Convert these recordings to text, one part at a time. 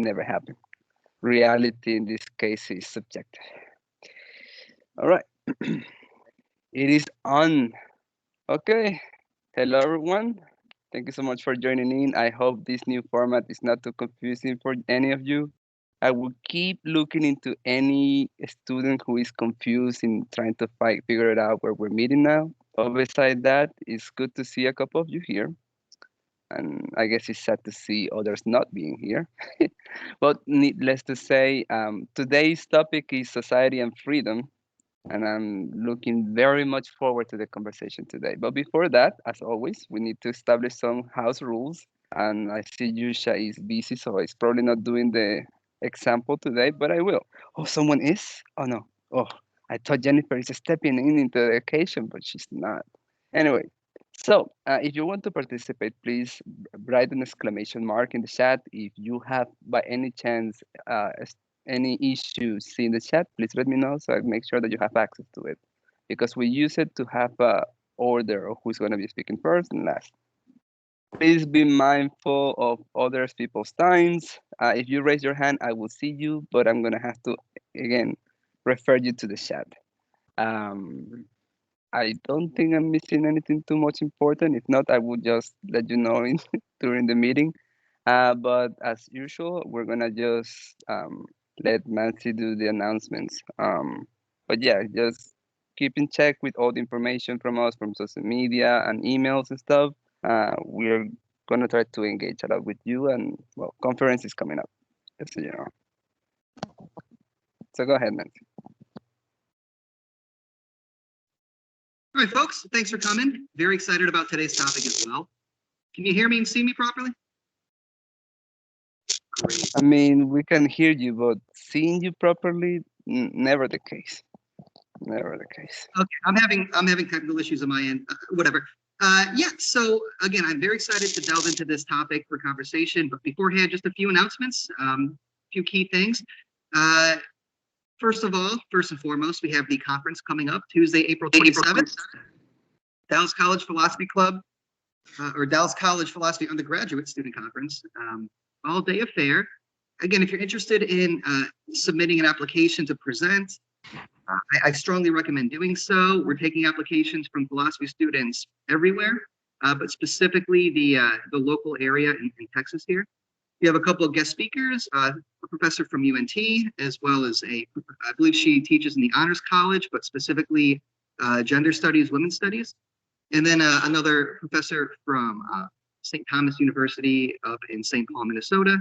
never happen. Reality in this case is subjective. All right, it is on. Okay, hello everyone. Thank you so much for joining in. I hope this new format is not too confusing for any of you. I will keep looking into any student who is confused in trying to figure it out where we're meeting now. But besides that, it's good to see a couple of you here. And I guess it's sad to see others not being here. But needless to say, today's topic is society and freedom. And I'm looking very much forward to the conversation today. But before that, as always, we need to establish some house rules. And I see Yusha is busy, so he's probably not doing the example today, but I will. Oh, someone is? Oh, no. Oh, I thought Jennifer is stepping in into the occasion, but she's not. Anyway, so if you want to participate, please write an exclamation mark in the chat. If you have, by any chance, any issues in the chat, please let me know so I make sure that you have access to it. Because we use it to have a order of who's going to be speaking first and last. Please be mindful of other people's times. If you raise your hand, I will see you, but I'm going to have to, again, refer you to the chat. Um, I don't think I'm missing anything too much important. If not, I would just let you know during the meeting. But as usual, we're gonna just let Nancy do the announcements. But yeah, just keep in check with all the information from us from social media and emails and stuff. We're gonna try to engage a lot with you, and well, conference is coming up, just so you know. So go ahead, Nancy. All right, folks, thanks for coming. Very excited about today's topic as well. Can you hear me and see me properly? Great. I mean, we can hear you, but seeing you properly, never the case. Never the case. Okay, I'm having technical issues on my end. Whatever. Yeah. So again, I'm very excited to delve into this topic for conversation. But beforehand, just a few announcements. A few key things. First and foremost, we have the conference coming up Tuesday, April 27th. Dallas College Philosophy Club, or Dallas College Philosophy Undergraduate Student Conference, all-day affair. Again, if you're interested in submitting an application to present, I strongly recommend doing so. We're taking applications from philosophy students everywhere, but specifically the local area in Texas here. We have a couple of guest speakers, a professor from UNT, as well as I believe she teaches in the Honors College, but specifically gender studies, women's studies. And then another professor from St. Thomas University up in St. Paul, Minnesota,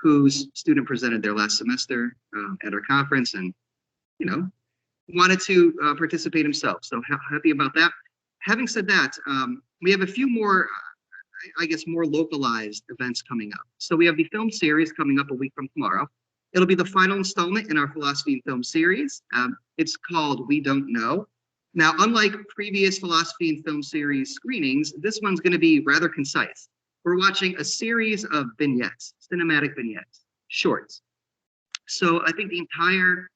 whose student presented their last semester at our conference and, you know, wanted to participate himself. So happy about that. Having said that, we have a few more, I guess, more localized events coming up. So we have the film series coming up a week from tomorrow. It'll be the final installment in our philosophy and film series. It's called We Don't Know. Now, unlike previous philosophy and film series screenings, this one's going to be rather concise. We're watching a series of vignettes, cinematic vignettes, shorts. So I think the entire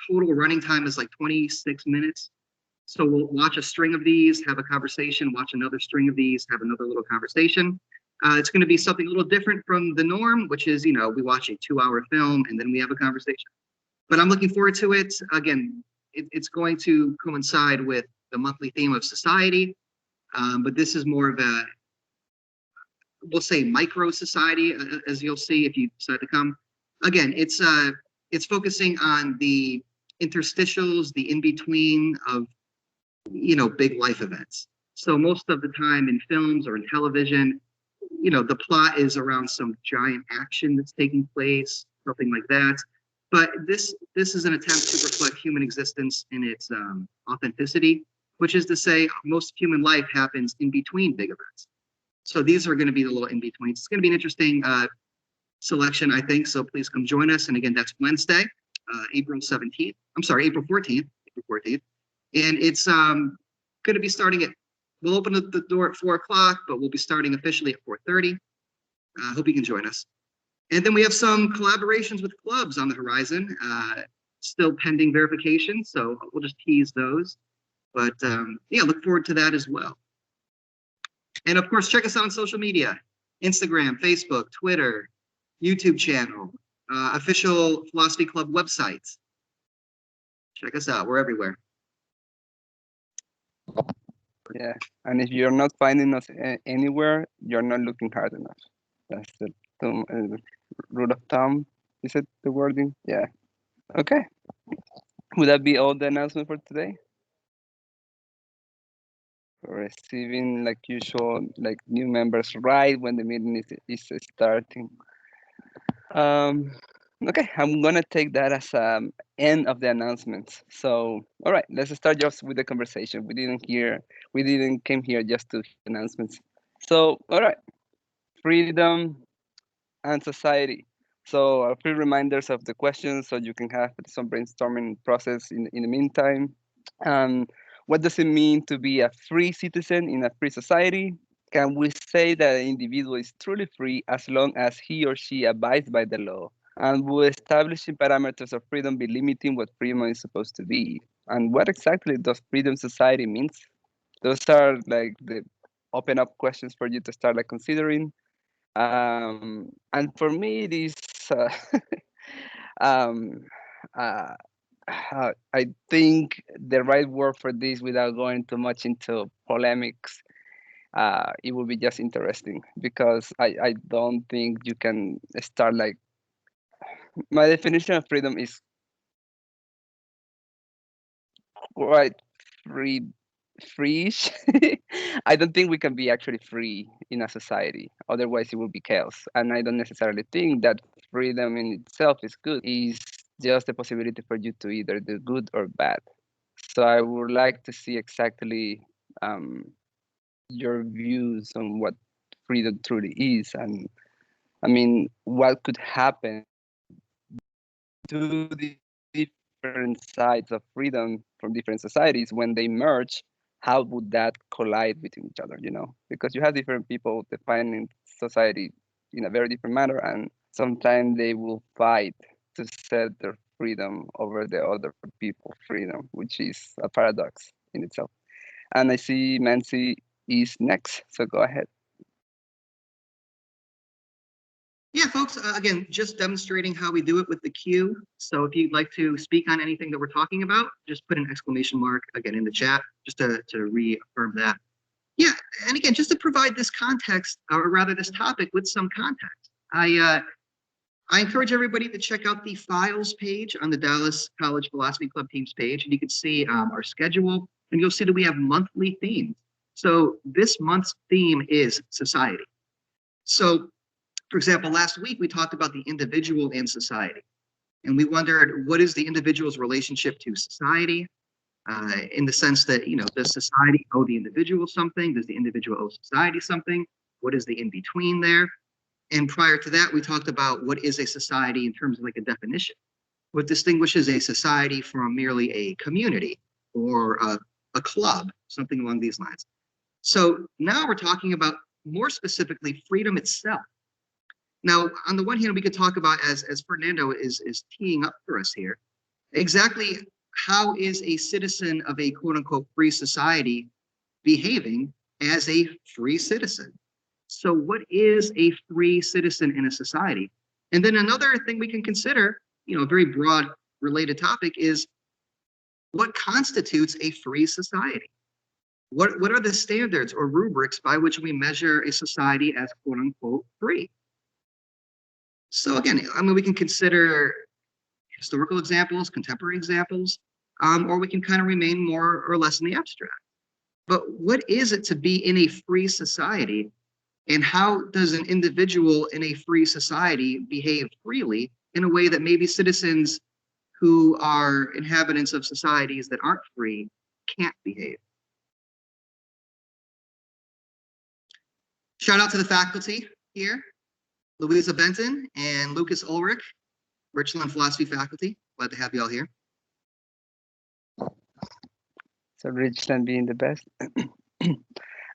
total running time is like 26 minutes. So we'll watch a string of these, have a conversation, watch another string of these, have another little conversation. It's going to be something a little different from the norm, which is, you know, we watch a 2-hour film and then we have a conversation. But I'm looking forward to it. Again, it's going to coincide with the monthly theme of society. But this is more of a, we'll say, micro society, as you'll see if you decide to come. Again, it's focusing on the interstitials, the in-between of, you know, big life events. So most of the time in films or in television, you know, the plot is around some giant action that's taking place, something like that. But this is an attempt to reflect human existence in its authenticity, which is to say most human life happens in between big events. So these are going to be the little in-betweens. It's going to be an interesting selection, I think. So please come join us. And again, that's Wednesday, April 17th. I'm sorry, April 14th. And it's going to be starting at, we'll open the door at 4 o'clock, but we'll be starting officially at 4:30. I hope you can join us. And then we have some collaborations with clubs on the horizon, still pending verification. So we'll just tease those. But yeah, look forward to that as well. And of course, check us out on social media, Instagram, Facebook, Twitter, YouTube channel, official Philosophy Club websites. Check us out. We're everywhere. Yeah, and if you're not finding us anywhere, you're not looking hard enough. That's the rule of thumb. Is it the wording? Yeah. Okay. Would that be all the announcement for today? Receiving like usual, like new members right when the meeting is starting. Um, okay, I'm gonna take that as end of the announcements. So, all right, let's start just with the conversation. We didn't came here just to hear announcements. So, all right, freedom and society. So, a few reminders of the questions so you can have some brainstorming process in the meantime. Um, what does it mean to be a free citizen in a free society? Can we say that an individual is truly free as long as he or she abides by the law? And will establishing parameters of freedom be limiting what freedom is supposed to be? And what exactly does freedom society means? Those are like the open up questions for you to start like considering. And for me, it is um, uh, I think the right word for this, without going too much into polemics, it will be just interesting because I don't think you can start like my definition of freedom is quite free freeish. I don't think we can be actually free in a society. Otherwise it will be chaos. And I don't necessarily think that freedom in itself is good. It's just the possibility for you to either do good or bad. So I would like to see exactly um, your views on what freedom truly is, and I mean what could happen two different sides of freedom from different societies when they merge. How would that collide between each other, you know? Because you have different people defining society in a very different manner, and sometimes they will fight to set their freedom over the other people's freedom, which is a paradox in itself. And I see Nancy is next, so go ahead. Yeah, folks, again, just demonstrating how we do it with the Q. So if you'd like to speak on anything that we're talking about, just put an exclamation mark again in the chat, just to reaffirm that. Yeah, and again, just to provide this context, or rather this topic with some context, I encourage everybody to check out the files page on the Dallas College Philosophy Club Teams page, and you can see our schedule, and you'll see that we have monthly themes. So this month's theme is society. So, for example, last week we talked about the individual in society, and we wondered what is the individual's relationship to society, in the sense that, you know, does society owe the individual something? Does the individual owe society something? What is the in between there? And prior to that, we talked about what is a society in terms of like a definition. What distinguishes a society from merely a community or a club, something along these lines. So now we're talking about more specifically freedom itself. Now, on the one hand, we could talk about, as Fernando is teeing up for us here, exactly how is a citizen of a quote unquote free society behaving as a free citizen? So, what is a free citizen in a society? And then another thing we can consider, you know, a very broad related topic is what constitutes a free society? What are the standards or rubrics by which we measure a society as quote unquote free? So again, I mean, we can consider historical examples, contemporary examples, or we can kind of remain more or less in the abstract. But what is it to be in a free society? And how does an individual in a free society behave freely in a way that maybe citizens who are inhabitants of societies that aren't free can't behave? Shout out to the faculty here, Louisa Benton and Lucas Ulrich, Richland Philosophy faculty. Glad to have you all here. So Richland being the best.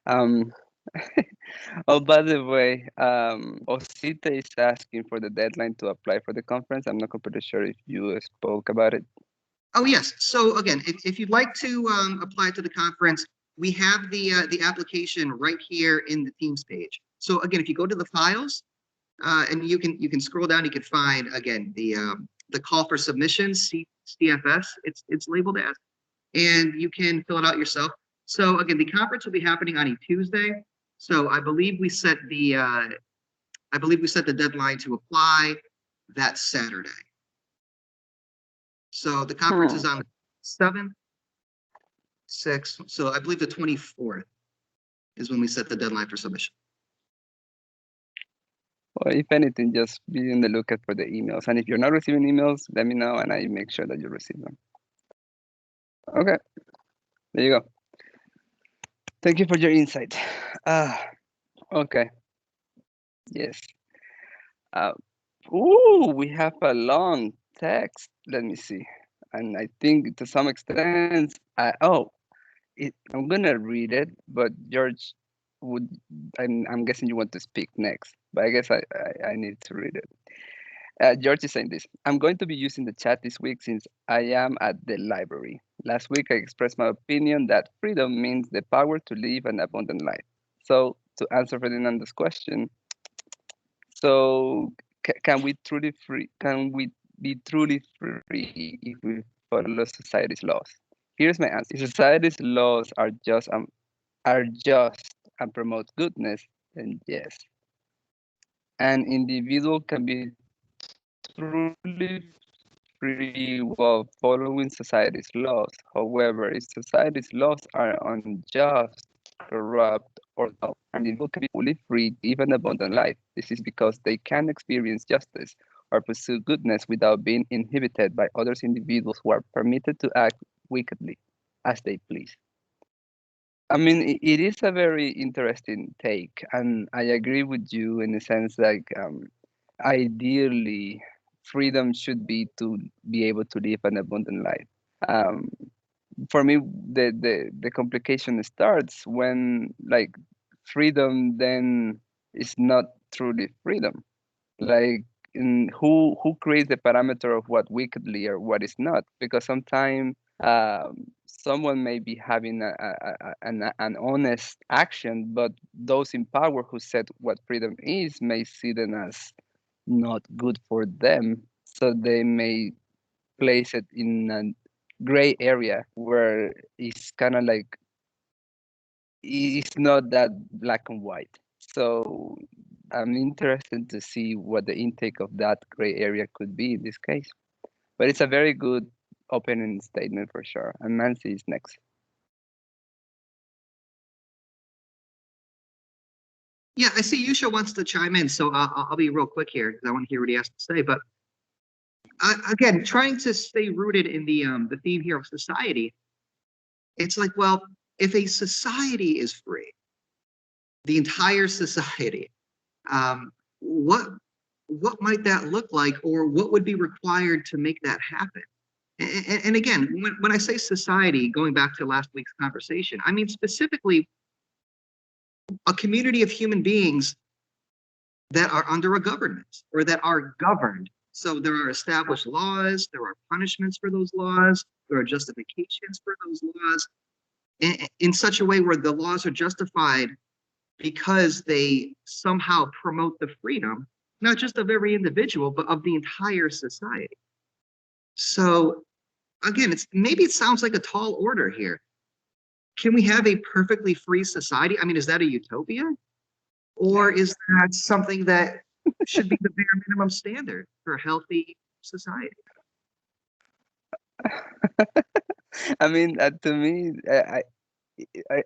um, oh, by the way, Osita is asking for the deadline to apply for the conference. I'm not completely sure if you spoke about it. Oh, yes. So again, if you'd like to apply to the conference, we have the application right here in the Teams page. So again, if you go to the files, And you can scroll down. You can find again the call for submissions, CFS. It's labeled as, and you can fill it out yourself. So again, the conference will be happening on a Tuesday. So I believe we set the deadline to apply that Saturday. So the conference is on the 7th, 6th. So I believe the 24th is when we set the deadline for submission. Well, if anything, just be in the lookout for the emails. And if you're not receiving emails, let me know and I make sure that you receive them. Okay, there you go. Thank you for your insight. Okay. Yes. We have a long text. Let me see. And I think to some extent, I'm gonna read it, but George I'm guessing you want to speak next, but I guess I need to read it. George is saying this. I'm going to be using the chat this week since I am at the library. Last week, I expressed my opinion that freedom means the power to live an abundant life. So, to answer Ferdinando's question, so can we truly free? Can we be truly free if we follow society's laws? Here's my answer: if society's laws are just and promote goodness, then yes. An individual can be truly free while following society's laws. However, if society's laws are unjust, corrupt, or dull, an individual can be fully free to live an abundant life. This is because they can experience justice or pursue goodness without being inhibited by other individuals who are permitted to act wickedly as they please. I mean, it is a very interesting take, and I agree with you in the sense like ideally, freedom should be to be able to live an abundant life. Um, for me, the complication starts when like freedom then is not truly freedom. Like, who creates the parameter of what wickedly or what is not? Because sometimes someone may be having an honest action, but those in power who said what freedom is may see them as not good for them. So they may place it in a gray area where it's kind of like it's not that black and white. So I'm interested to see what the intake of that gray area could be in this case. But it's a very good opening statement for sure. And Nancy is next. Yeah, I see Yusha wants to chime in, so I'll be real quick here because I want to hear what he has to say. But again, trying to stay rooted in the theme here of society, it's like, well, if a society is free, the entire society, what might that look like, or what would be required to make that happen? And again, when I say society, going back to last week's conversation, I mean specifically a community of human beings that are under a government or that are governed. So there are established laws, there are punishments for those laws, there are justifications for those laws in such a way where the laws are justified because they somehow promote the freedom, not just of every individual, but of the entire society. So again, maybe it sounds like a tall order here. Can we have a perfectly free society? I mean, is that a utopia? Or is that something that should be the bare minimum standard for a healthy society? I mean, to me,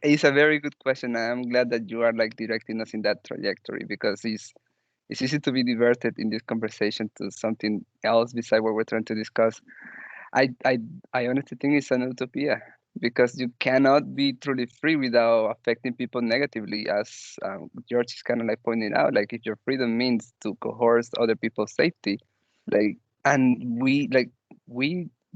it's a very good question. I'm glad that you are like directing us in that trajectory because it's easy to be diverted in this conversation to something else beside what we're trying to discuss. I honestly think it's an utopia because you cannot be truly free without affecting people negatively, as George is kind of like pointing out. Like, if your freedom means to coerce other people's safety, like, and we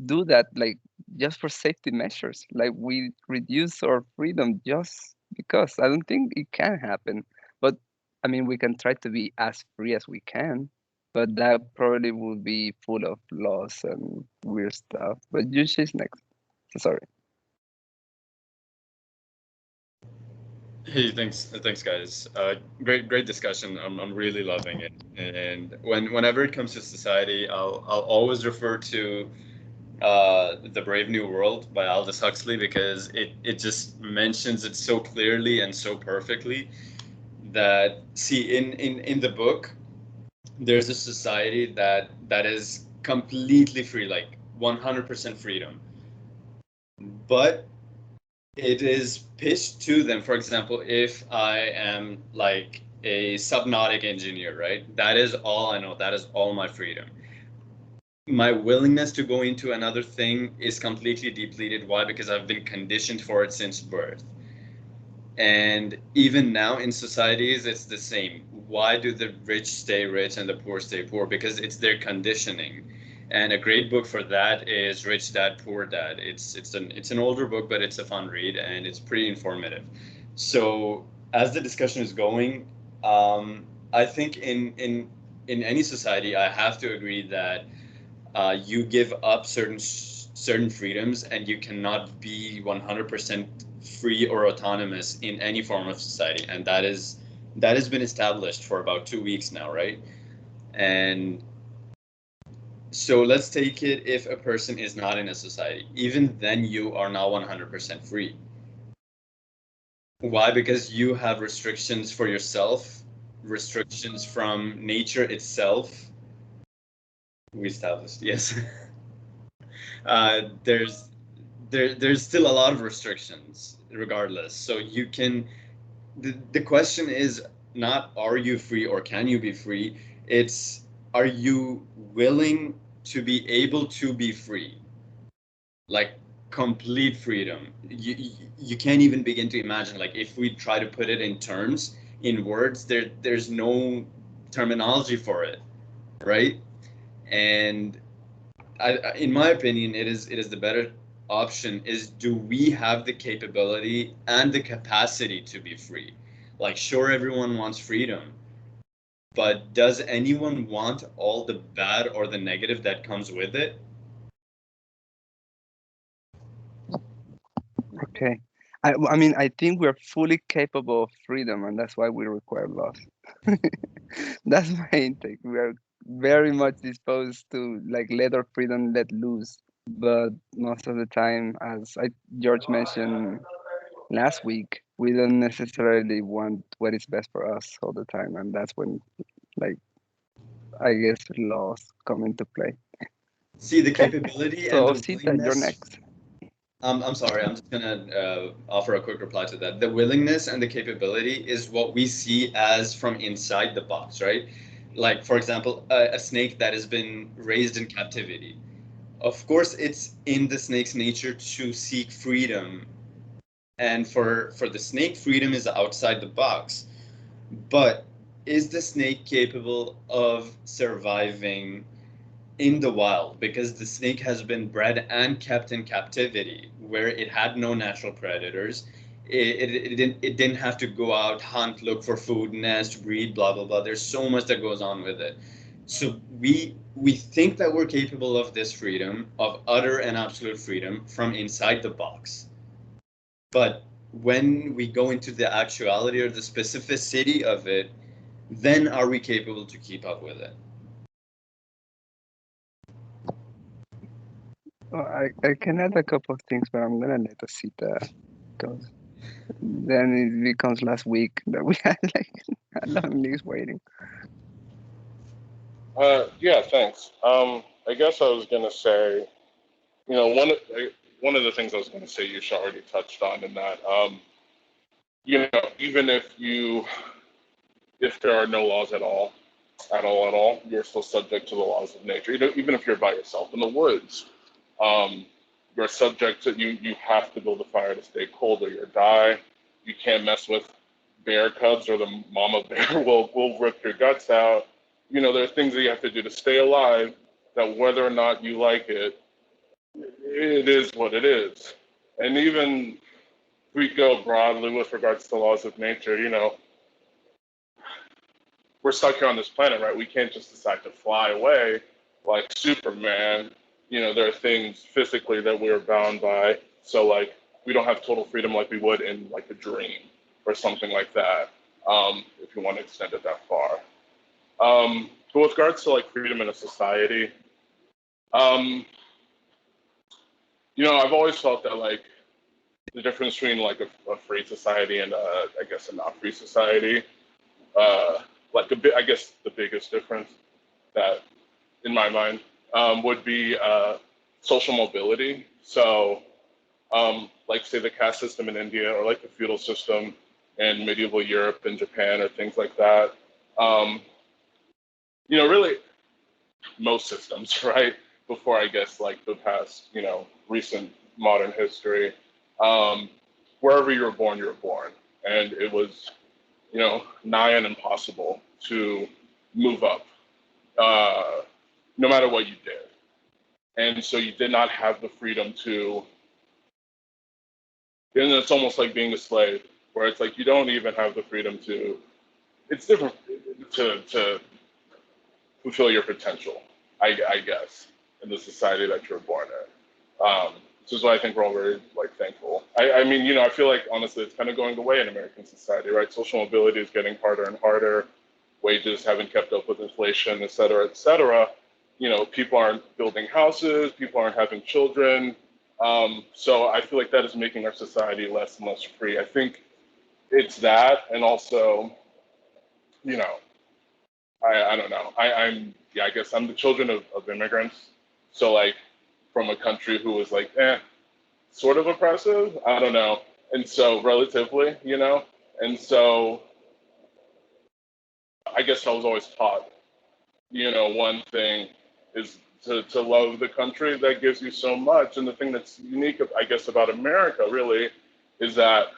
do that like just for safety measures. Like, we reduce our freedom just because. I don't think it can happen, but I mean, we can try to be as free as we can, but that probably would be full of laws and weird stuff. But usually it's next. So sorry. Hey, thanks, guys. Great discussion. I'm really loving it. And whenever it comes to society, I'll always refer to The Brave New World by Aldous Huxley because it just mentions it so clearly and so perfectly that see in the book there's a society that is completely free, like 100% freedom, but it is pitched to them. For example, if I am like a subnautic engineer, right? That is all I know. That is all my freedom. My willingness to go into another thing is completely depleted. Why? Because I've been conditioned for it since birth. And even now in societies, it's the same. Why do the rich stay rich and the poor stay poor? Because it's their conditioning. And a great book for that is Rich Dad Poor Dad. It's an older book, but it's a fun read and it's pretty informative. So as the discussion is going, I think in any society, I have to agree that you give up certain freedoms and you cannot be 100% free or autonomous in any form of society, and that has been established for about 2 weeks now, right? And so let's take it, if a person is not in a society, even then you are not 100% free. Why? Because you have restrictions for yourself, restrictions from nature itself. We established, yes. There's there's still a lot of restrictions regardless. So you can the question is not are you free or can you be free? It's are you willing to be able to be free? Like complete freedom. You can't even begin to imagine, like if we try to put it in terms, in words, there's no terminology for it, right? And in my opinion, it is the better option. Is do we have the capability and the capacity to be free? Like, sure, everyone wants freedom, but does anyone want all the bad or the negative that comes with it? Okay. I mean, I think we're fully capable of freedom, and that's why we require laws. That's my intake. We are very much disposed to like let our freedom let loose, but most of the time, as George mentioned last week, we don't necessarily want what is best for us all the time, and that's when, like, I guess laws come into play. See, the Okay, capability and so the Sita, you're willingness. next. I'm sorry, I'm just gonna offer a quick reply to that. The willingness and the capability is what we see as from inside the box, right? Like, for example, a snake that has been raised in captivity. Of course, it's in the snake's nature to seek freedom, and for the snake, freedom is outside the box. But is the snake capable of surviving in the wild? Because the snake has been bred and kept in captivity, where it had no natural predators. It didn't have to go out, hunt, look for food, nest, breed, blah blah blah. There's so much that goes on with it. So we think that we're capable of this freedom, of utter and absolute freedom from inside the box. But when we go into the actuality or the specificity of it, then are we capable to keep up with it? Oh, I can add a couple of things, but I'm gonna let Sita go. Then it becomes last week that we had like a long list waiting. Yeah, thanks. I guess I was gonna say, one of the things I was gonna say you already touched on in that, even if there are no laws at all, you're still subject to the laws of nature. Even if you're by yourself in the woods, um, you're subject to you have to build a fire to stay cold or you die. You can't mess with bear cubs or the mama bear will rip your guts out. There are things that you have to do to stay alive that whether or not you like it, it is what it is. And even if we go broadly with regards to laws of nature, we're stuck here on this planet, right? We can't just decide to fly away like Superman. There are things physically that we're bound by. So like we don't have total freedom like we would in like a dream, or something like that, if you want to extend it that far. But with regards to like freedom in a society, you know, I've always felt that like the difference between like a free society and I guess a not free society, like I guess the biggest difference that in my mind would be social mobility. So like say the caste system in India or like the feudal system in medieval Europe and Japan or things like that. You know, really most systems, right? Before I guess like the past, you know, recent modern history, wherever you were born. And it was, you know, nigh and impossible to move up, no matter what you did. And so you did not have the freedom to, and it's almost like being a slave, where it's like you don't even have the freedom to, it's different to fulfill your potential, I guess, in the society that you're born in. This is why I think we're all very like thankful. I mean, you know, I feel like honestly, it's kind of going away in American society, right? Social mobility is getting harder and harder. Wages haven't kept up with inflation, et cetera, et cetera. You know, people aren't building houses, people aren't having children. So I feel like that is making our society less and less free. I think it's that, and also, you know, I don't know. Yeah, I guess I'm the children of immigrants. So like from a country who was like, sort of oppressive. I don't know. And so relatively, you know, and so I guess I was always taught, you know, one thing is to love the country that gives you so much. And the thing that's unique, I guess, about America really is that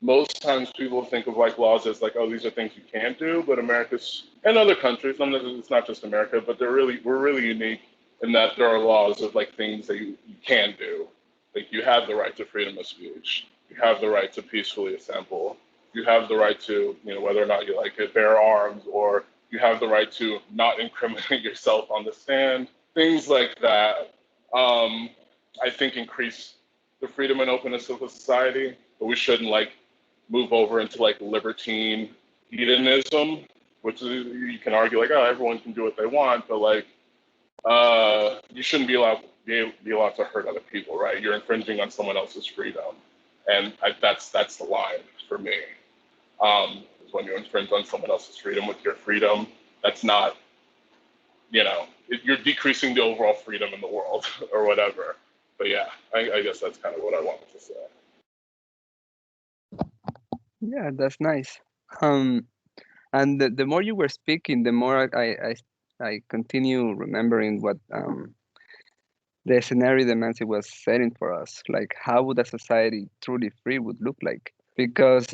most times people think of like laws as like, oh, these are things you can't do, but America's and other countries, it's not just America, but we're really unique in that there are laws of like things that you can do. Like you have the right to freedom of speech, you have the right to peacefully assemble, you have the right to, you know, whether or not you like it, bear arms, or you have the right to not incriminate yourself on the stand, things like that. I think increase the freedom and openness of the society, but we shouldn't like move over into like libertine hedonism, which is, you can argue like, oh, everyone can do what they want, but like you shouldn't be allowed to hurt other people, right? You're infringing on someone else's freedom, and that's the line for me. Is when you infringe on someone else's freedom with your freedom, that's not, you know, you're decreasing the overall freedom in the world or whatever. But yeah, I guess that's kind of what I wanted to say. Yeah, that's nice. And the more you were speaking, the more I continue remembering what the scenario that Nancy was setting for us. Like, how would a society truly free would look like? Because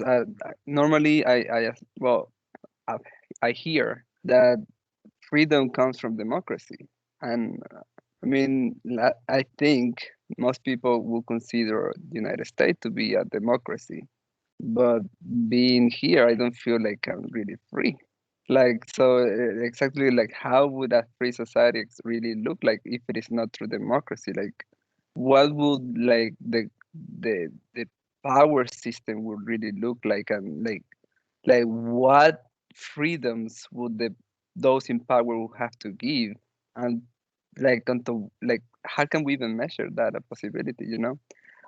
normally well, I, I hear that freedom comes from democracy, and I mean, I think most people will consider the United States to be a democracy, but being here, I don't feel like I'm really free. Like, so exactly like how would a free society really look like if it is not through democracy? Like, what would like the power system would really look like, and like what freedoms would those in power would have to give, and like until like how can we even measure that a possibility, you know?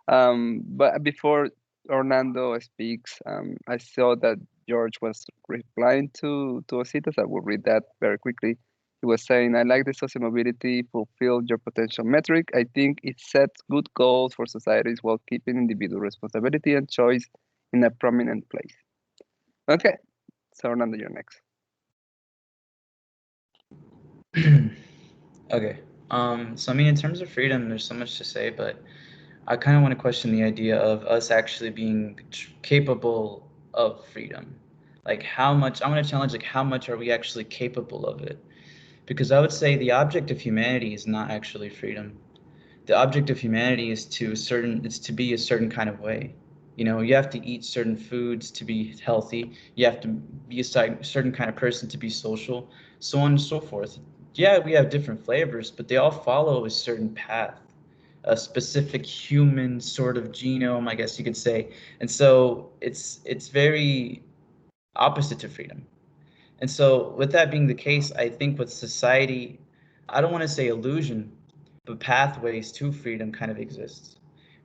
But before Orlando speaks, I saw that George was replying to Ositas. I will read that very quickly. He was saying, I like the social mobility, fulfill your potential metric. I think it sets good goals for societies while keeping individual responsibility and choice in a prominent place. Okay, so Orlando, you're next. Okay. So I mean, in terms of freedom, there's so much to say, but I kind of want to question the idea of us actually being capable of freedom. Like how much, I want to challenge like how much are we actually capable of it? Because I would say the object of humanity is not actually freedom. The object of humanity is to be a certain kind of way. You know, you have to eat certain foods to be healthy. You have to be a certain kind of person to be social, so on and so forth. Yeah, we have different flavors, but they all follow a certain path. a specific human sort of genome, I guess you could say. And so it's very opposite to freedom. And so with that being the case, I think with society, I don't want to say illusion, but pathways to freedom kind of exists.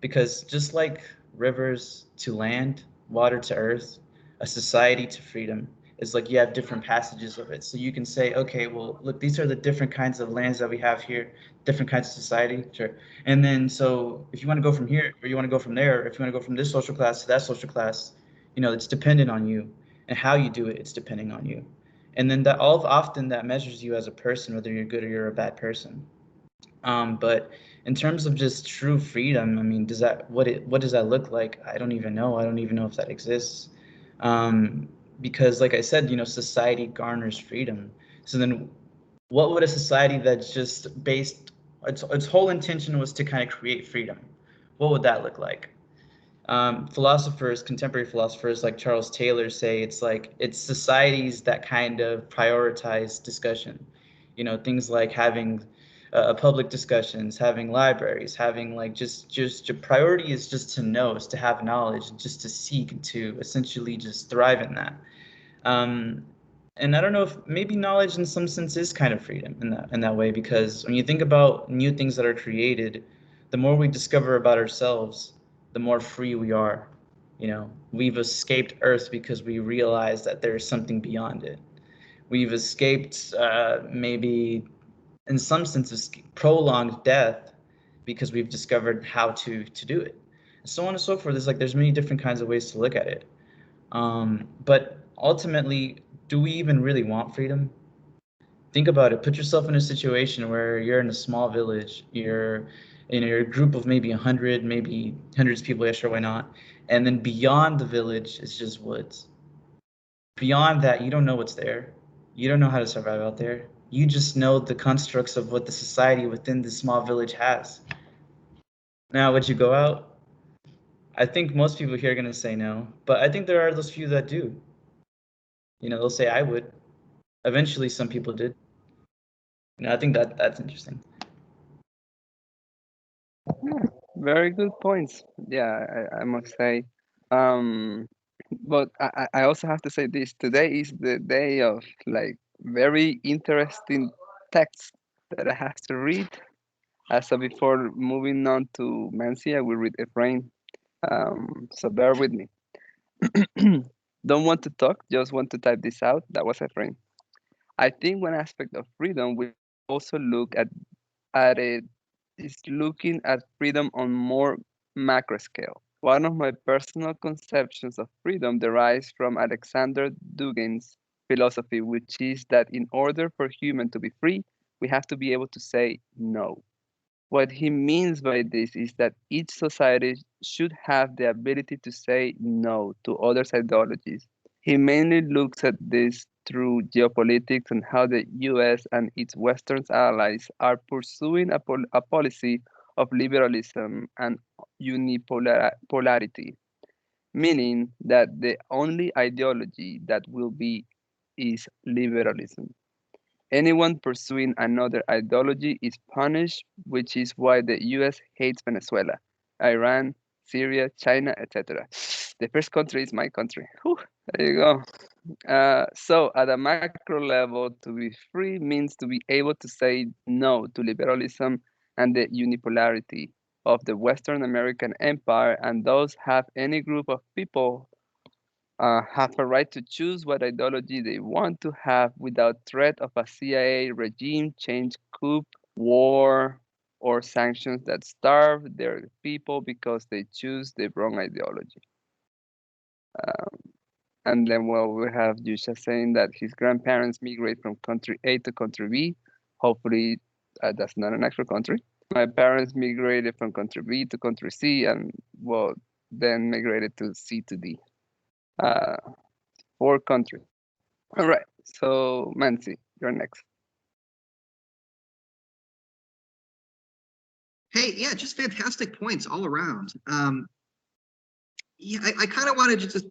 Because just like rivers to land, water to earth, a society to freedom is like you have different passages of it. So you can say, okay, well, look, these are the different kinds of lands that we have here, different kinds of society, sure. And then so if you want to go from here or you want to go from there, if you want to go from this social class to that social class, it's dependent on you. And how you do it, it's depending on you. And then that all often that measures you as a person, whether you're good or you're a bad person. But in terms of just true freedom, I mean, what does that look like? I don't even know. I don't even know if that exists. Because like I said, society garners freedom. So then what would a society that's just based its whole intention was to kind of create freedom? What would that look like? Contemporary philosophers like Charles Taylor say it's societies that kind of prioritize discussion. Things like having public discussions, having libraries, having like just your priority is just to know, is to have knowledge, just to seek and to essentially just thrive in that. And I don't know if maybe knowledge in some sense is kind of freedom in that way, because when you think about new things that are created, the more we discover about ourselves, the more free we are. We've escaped Earth because we realize that there's something beyond it. We've escaped maybe in some senses prolonged death because we've discovered how to do it. And so on and so forth. There's many different kinds of ways to look at it. But ultimately, do we even really want freedom? Think about it. Put yourself in a situation where you're in a small village. You're a group of maybe 100, maybe hundreds of people. Yeah, sure, why not? And then beyond the village is just woods. Beyond that, you don't know what's there. You don't know how to survive out there. You just know the constructs of what the society within this small village has. Now, would you go out? I think most people here are going to say no, but I think there are those few that do. They'll say I would. Eventually, some people did. I think that's interesting. Yeah, very good points. Yeah, I must say. But I also have to say this. Today is the day of like very interesting text that I have to read. So before moving on to Mansi, I will read Efrain. So bear with me. Don't want to talk, just want to type this out. That was Efrain. I think one aspect of freedom we also look at it is looking at freedom on more macro scale. One of my personal conceptions of freedom derives from Alexander Dugin's philosophy, which is that in order for human to be free, we have to be able to say no. What he means by this is that each society should have the ability to say no to others' ideologies. He mainly looks at this through geopolitics and how the US and its Western allies are pursuing a policy of liberalism and unipolarity, meaning that the only ideology that will be is liberalism. Anyone pursuing another ideology is punished, which is why the US hates Venezuela, Iran, Syria, China, etc. The first country is my country. Whew, there you go. So, at a macro level, to be free means to be able to say no to liberalism and the unipolarity of the Western American empire, and thus have any group of people have a right to choose what ideology they want to have without threat of a CIA regime change, coup, war, or sanctions that starve their people because they choose the wrong ideology. And then, well, we have Yusha saying that his grandparents migrate from country A to country B. Hopefully, that's not an actual country. My parents migrated from country B to country C, and well, then migrated to C to D. Uh, 4 countries. All right. So, Mansi, you're next. Hey, yeah, just fantastic points all around. Yeah, I kind of wanted to just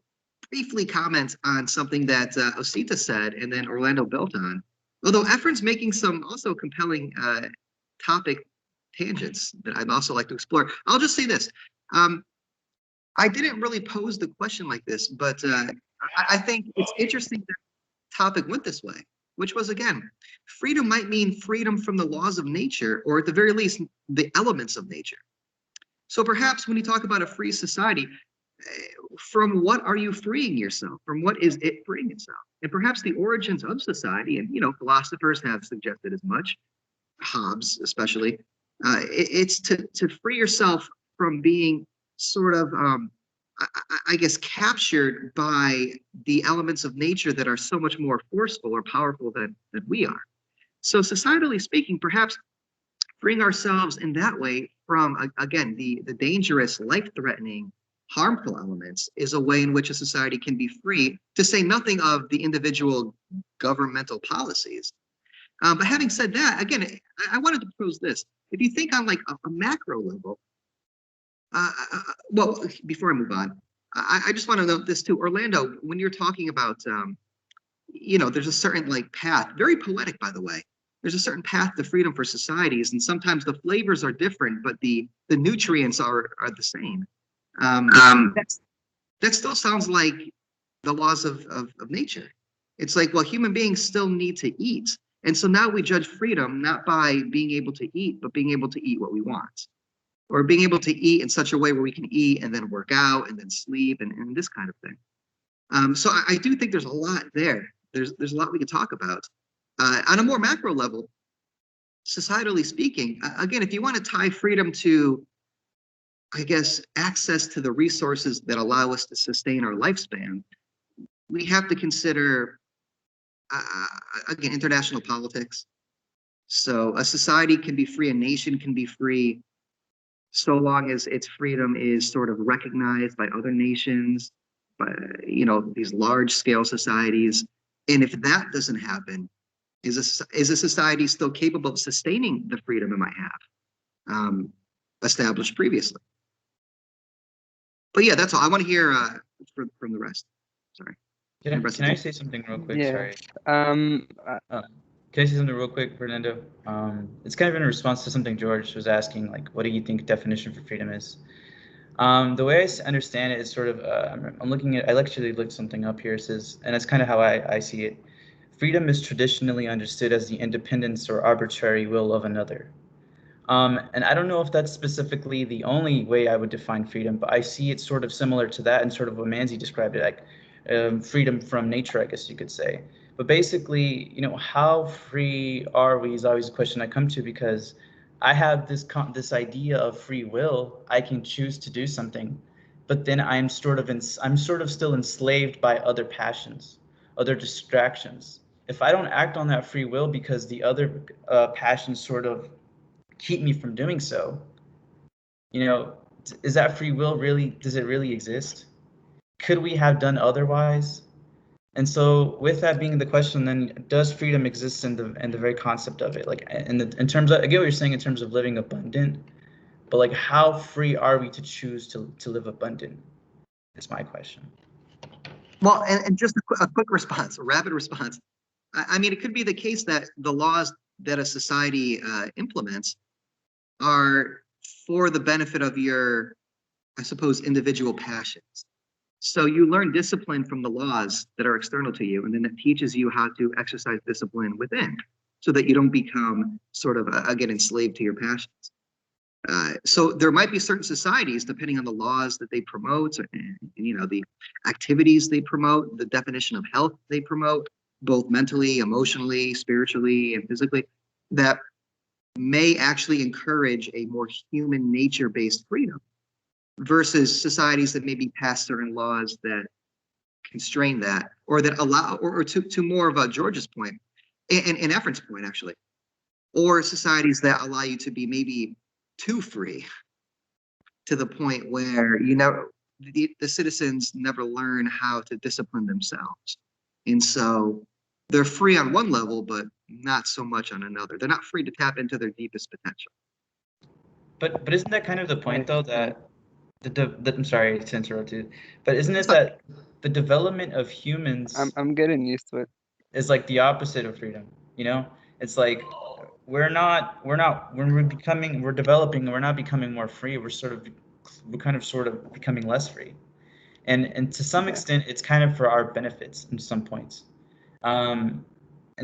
briefly comment on something that Osita said and then Orlando built on. Although Efren's making some also compelling topic tangents that I'd also like to explore. I'll just say this. I didn't really pose the question like this, but I think it's interesting that the topic went this way, which was, again, freedom might mean freedom from the laws of nature, or at the very least, the elements of nature. So perhaps when you talk about a free society, from what are you freeing yourself? From what is it freeing itself? And perhaps the origins of society, and philosophers have suggested as much, Hobbes especially, it's to free yourself from being sort of, I guess, captured by the elements of nature that are so much more forceful or powerful than we are. So societally speaking, perhaps freeing ourselves in that way from, again, the dangerous, life-threatening, harmful elements is a way in which a society can be free, to say nothing of the individual governmental policies. But having said that, again, I wanted to pose this. If you think on like a macro level, well, before I move on, I just want to note this too. Orlando, when you're talking about, there's a certain like path, very poetic, by the way. There's a certain path to freedom for societies, and sometimes the flavors are different, but the nutrients are the same. That still sounds like the laws of nature. It's like, well, human beings still need to eat. And so now we judge freedom not by being able to eat, but being able to eat what we want, or being able to eat in such a way where we can eat and then work out and then sleep and this kind of thing. So I do think there's a lot there. There's a lot we could talk about. On a more macro level, societally speaking, again, if you want to tie freedom to, I guess, access to the resources that allow us to sustain our lifespan, we have to consider, again, international politics. So a society can be free, a nation can be free, so long as its freedom is sort of recognized by other nations, by these large-scale societies. And if that doesn't happen, is a society still capable of sustaining the freedom it might have established previously? But yeah, that's all. I want to hear from the rest. Sorry. Can I say something real quick? Yeah. Sorry. Um, Can I say something real quick, Fernando? It's kind of in response to something George was asking, like, what do you think definition for freedom is? The way I understand it is sort of, I'm looking at, I actually looked something up here. It says, and that's kind of how I see it. Freedom is traditionally understood as the independence or arbitrary will of another. And I don't know if that's specifically the only way I would define freedom, but I see it sort of similar to that and sort of what Manzi described it, like freedom from nature, I guess you could say. But basically, how free are we is always a question I come to, because I have this idea of free will. I can choose to do something, but then I'm sort of still enslaved by other passions, other distractions. If I don't act on that free will because the other passions sort of keep me from doing so, is that free will really, does it really exist? Could we have done otherwise? And so with that being the question, then does freedom exist in the very concept of it? Like in terms of, I get what you're saying in terms of living abundant, but like how free are we to choose to live abundant is my question. Well, and just a quick response, a rapid response. I mean, it could be the case that the laws that a society implements are for the benefit of your, I suppose, individual passions. So you learn discipline from the laws that are external to you, and then it teaches you how to exercise discipline within, so that you don't become sort of, again, enslaved to your passions. So there might be certain societies, depending on the laws that they promote, and the activities they promote, the definition of health they promote, both mentally, emotionally, spiritually, and physically, that may actually encourage a more human nature-based freedom, versus societies that maybe pass certain laws that constrain that, or that allow, or to more of George's point, and Efren's point, actually, or societies that allow you to be maybe too free, to the point where the citizens never learn how to discipline themselves. And so they're free on one level, but not so much on another. They're not free to tap into their deepest potential. But isn't that kind of the point, though, that I'm sorry to interrupt you, but isn't it that the development of humans I'm getting used to it. is like the opposite of freedom? It's like when we're developing, we're not becoming more free. We're kind of sort of becoming less free. And to some extent, it's kind of for our benefits in some points. And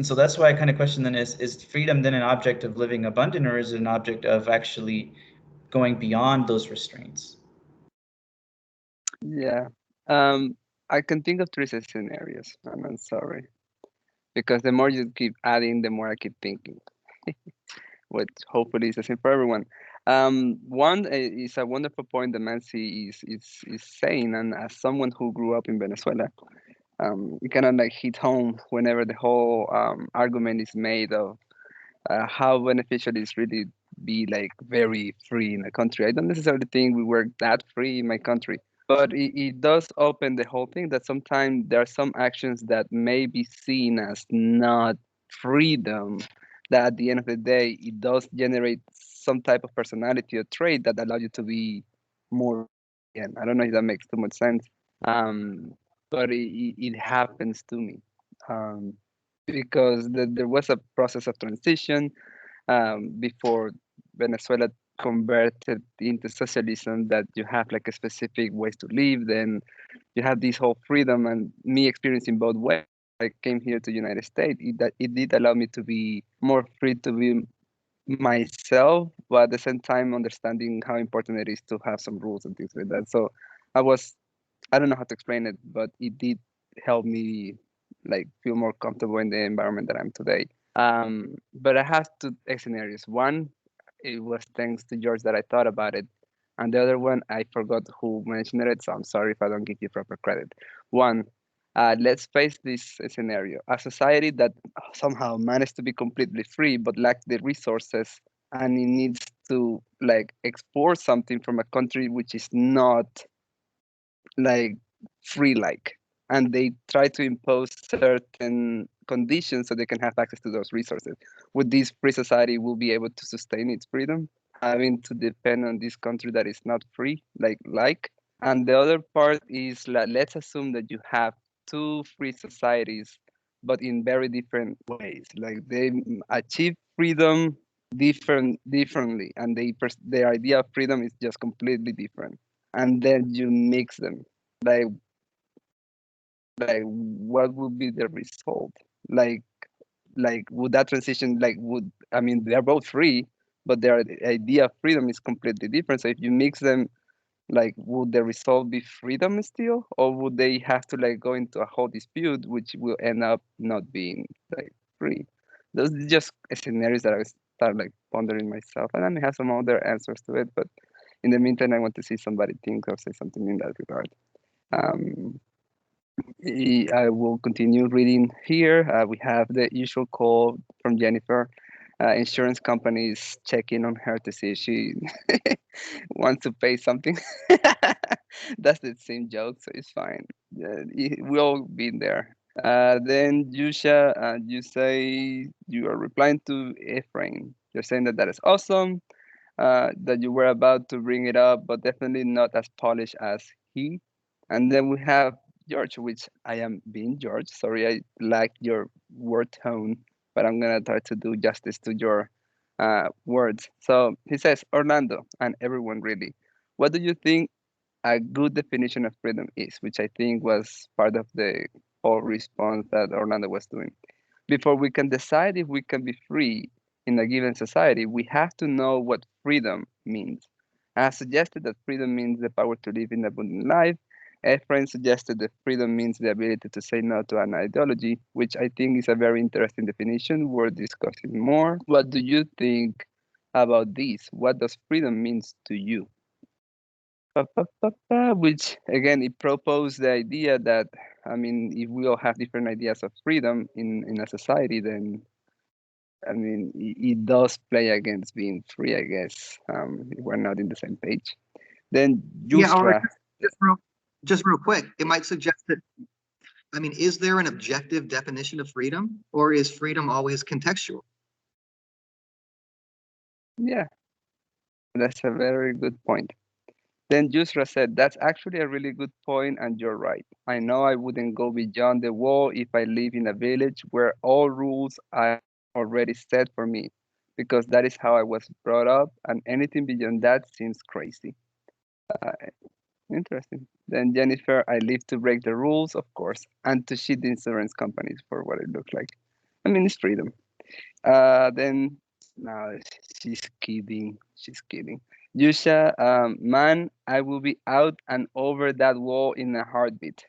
so that's why I kind of question then is freedom then an object of living abundant, or is it an object of actually going beyond those restraints? Yeah. I can think of three scenarios, and I'm sorry, because the more you keep adding, the more I keep thinking, which hopefully is the same for everyone. One is a wonderful point that Nancy is saying, and as someone who grew up in Venezuela, it kind of like hit home whenever the whole argument is made of how beneficial it is really be like very free in a country. I don't necessarily think we were that free in my country, but it does open the whole thing that sometimes there are some actions that may be seen as not freedom, that at the end of the day it does generate some type of personality or trait that allow you to be more free again. I don't know if that makes too much sense, but it happens to me, because there was a process of transition before Venezuela converted into socialism, that you have like a specific ways to live, then you have this whole freedom, and me experiencing both ways. I came here to United States. It did allow me to be more free to be myself, but at the same time understanding how important it is to have some rules and things like that. So I was, I don't know how to explain it, but it did help me like feel more comfortable in the environment that I'm today. But I have two scenarios. One, it was thanks to George that I thought about it, and the other one I forgot who mentioned it, so I'm sorry if I don't give you proper credit. One, let's face this scenario: a society that somehow managed to be completely free but lacks the resources, and it needs to like export something from a country which is not like free like, and they try to impose certain conditions so they can have access to those resources. Would this free society will be able to sustain its freedom having to depend on this country that is not free like? And the other part is that let's assume that you have two free societies but in very different ways, like they achieve freedom differently, and their idea of freedom is just completely different, and then you mix them, like what would be the result? like would that transition, like would, I mean, they're both free, but their idea of freedom is completely different. So if you mix them, like would the result be freedom still, or would they have to like go into a whole dispute which will end up not being like free? Those are just scenarios that I start like pondering myself, and then I have some other answers to it, but in the meantime I want to see somebody think or say something in that regard. um, I will continue reading here. We have the usual call from Jennifer. Insurance companies checking on her to see if she wants to pay something. That's the same joke, so it's fine. We all been there. Then Yusha, you say you are replying to Ephraim. You're saying that that is awesome. That you were about to bring it up, but definitely not as polished as he. And then we have George, which I am being George. Sorry, I lack your word tone, but I'm gonna try to do justice to your words. So he says, Orlando, and everyone really, what do you think a good definition of freedom is? Which I think was part of the whole response that Orlando was doing. Before we can decide if we can be free in a given society, we have to know what freedom means. I have suggested that freedom means the power to live an abundant life. Ephraim suggested that freedom means the ability to say no to an ideology, which I think is a very interesting definition worth discussing more. What do you think about this? What does freedom means to you? Which again, it proposed the idea that, I mean, if we all have different ideas of freedom in a society, then I mean, it does play against being free, I guess. If we're not in the same page. Then Yeah, or Yusra, just real quick, it might suggest that, I mean, is there an objective definition of freedom, or is freedom always contextual? yeah, that's a very good point. Then Yusra said, that's actually a really good point, and you're right. I know I wouldn't go beyond the wall if I live in a village where all rules are already set for me. because that is how I was brought up, and anything beyond that seems crazy. Uh, Interesting. Then Jennifer, I live to break the rules, of course, and to cheat the insurance companies for what it looks like. I mean, it's freedom. Then, no, she's kidding. She's kidding. Yusha, man, I will be out and over that wall in a heartbeat.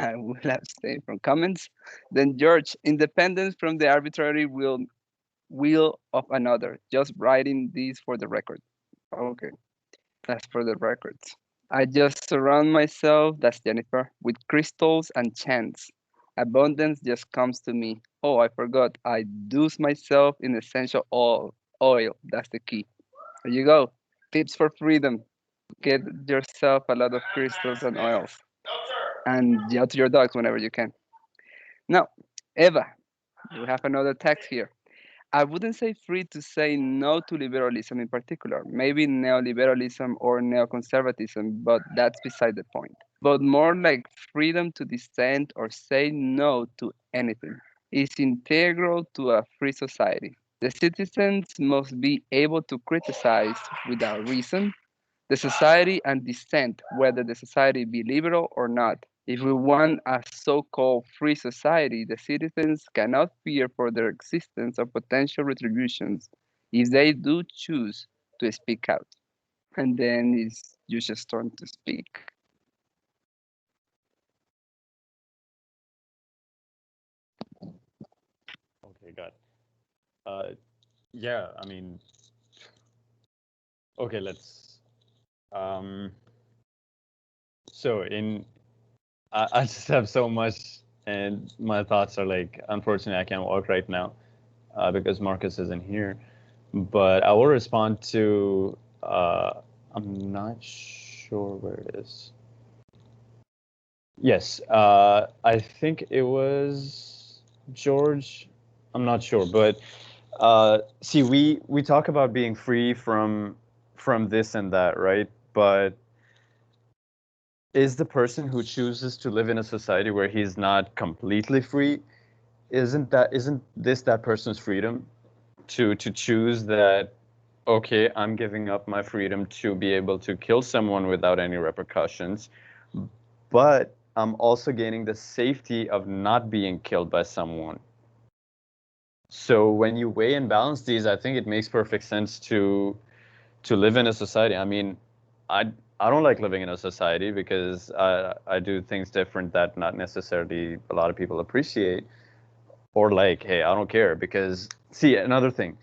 I will abstain from comments. Then George, independence from the arbitrary will of another. Just writing this for the record. Okay, that's for the records. I just surround myself, that's Jennifer, with crystals and chants. Abundance just comes to me. Oh, I forgot. I douse myself in essential oil. That's the key. There you go. Tips for freedom. Get yourself a lot of crystals and oils. And yell to your dogs whenever you can. Now, Eva, we have another text here. I wouldn't say free to say no to liberalism in particular, maybe neoliberalism or neoconservatism, but that's beside the point. But more like freedom to dissent or say no to anything is integral to a free society. The citizens must be able to criticize without reason the society and dissent, whether the society be liberal or not. If we want a so-called free society, the citizens cannot fear for their existence or potential retributions if they do choose to speak out. And then it's Yusha's turn to speak. Okay, got it. Yeah, I mean, okay, let's. Um, so I just have so much, and my thoughts are like, unfortunately, I can't walk right now because Marcus isn't here. But I will respond to. I'm not sure where it is. Yes, I think it was George. I'm not sure, but see, we talk about being free from this and that, right? But is the person who chooses to live in a society where he's not completely free, isn't this that person's freedom to choose that, okay, I'm giving up my freedom to be able to kill someone without any repercussions, but I'm also gaining the safety of not being killed by someone. So when you weigh and balance these, I think it makes perfect sense to live in a society. I mean, I I don't like living in a society because I do things different that not necessarily a lot of people appreciate or like. Hey, I don't care because see, another thing.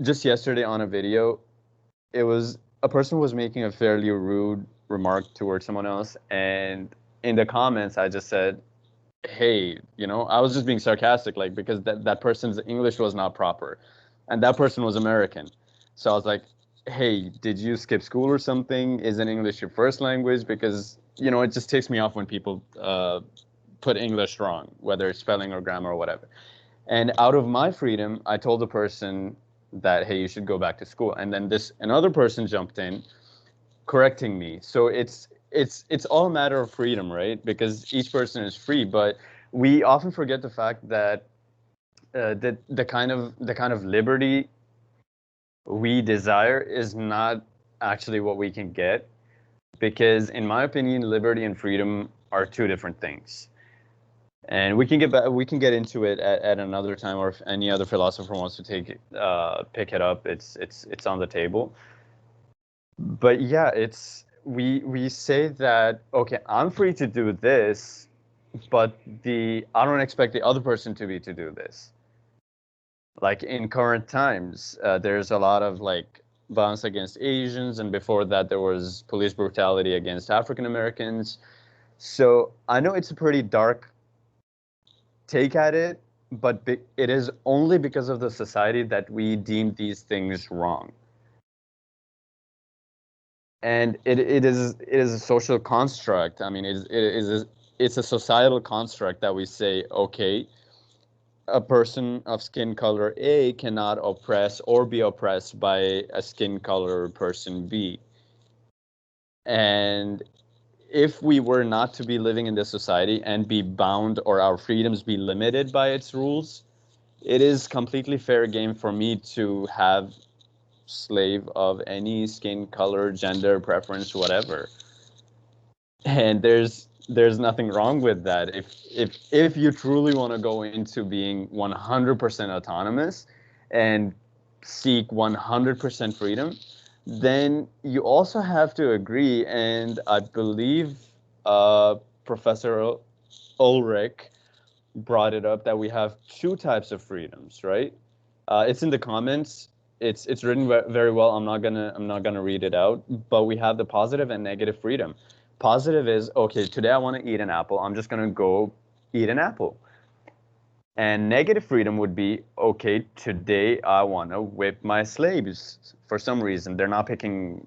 Just yesterday on a video, it was a person was making a fairly rude remark towards someone else, and in the comments I just said, hey, I was just being sarcastic, like, because that person's English was not proper, and that person was American. So I was like, hey, did you skip school or something? Isn't English your first language? Because it just takes me off when people put English wrong, whether it's spelling or grammar or whatever. And out of my freedom, I told the person that, hey, you should go back to school. And then another person jumped in correcting me. So it's all a matter of freedom, right? Because each person is free, but we often forget the fact that the kind of liberty we desire is not actually what we can get, because in my opinion, liberty and freedom are two different things. And we can get into it at another time, or if any other philosopher wants to pick it up, it's on the table. But yeah, we say that, okay, I'm free to do this, but I don't expect the other person to do this. Like in current times, there's a lot of like violence against Asians, and before that there was police brutality against African Americans. So I know it's a pretty dark take at it, but it is only because of the society that we deem these things wrong. And it is a social construct. I mean, it's a societal construct that we say, okay, a person of skin color A cannot oppress or be oppressed by a skin color person B. And if we were not to be living in this society and be bound, or our freedoms be limited by its rules, it is completely fair game for me to have slave of any skin color, gender preference, whatever. And there's nothing wrong with that. If you truly want to go into being 100% autonomous and seek 100% freedom, then you also have to agree, and I believe Professor Ulrich brought it up, that we have two types of freedoms, right? It's in the comments. It's written very well. I'm not gonna read it out, but we have the positive and negative freedom. Positive is, okay, today I want to eat an apple. I'm just gonna go eat an apple. And negative freedom would be, okay, today I want to whip my slaves for some reason. They're not picking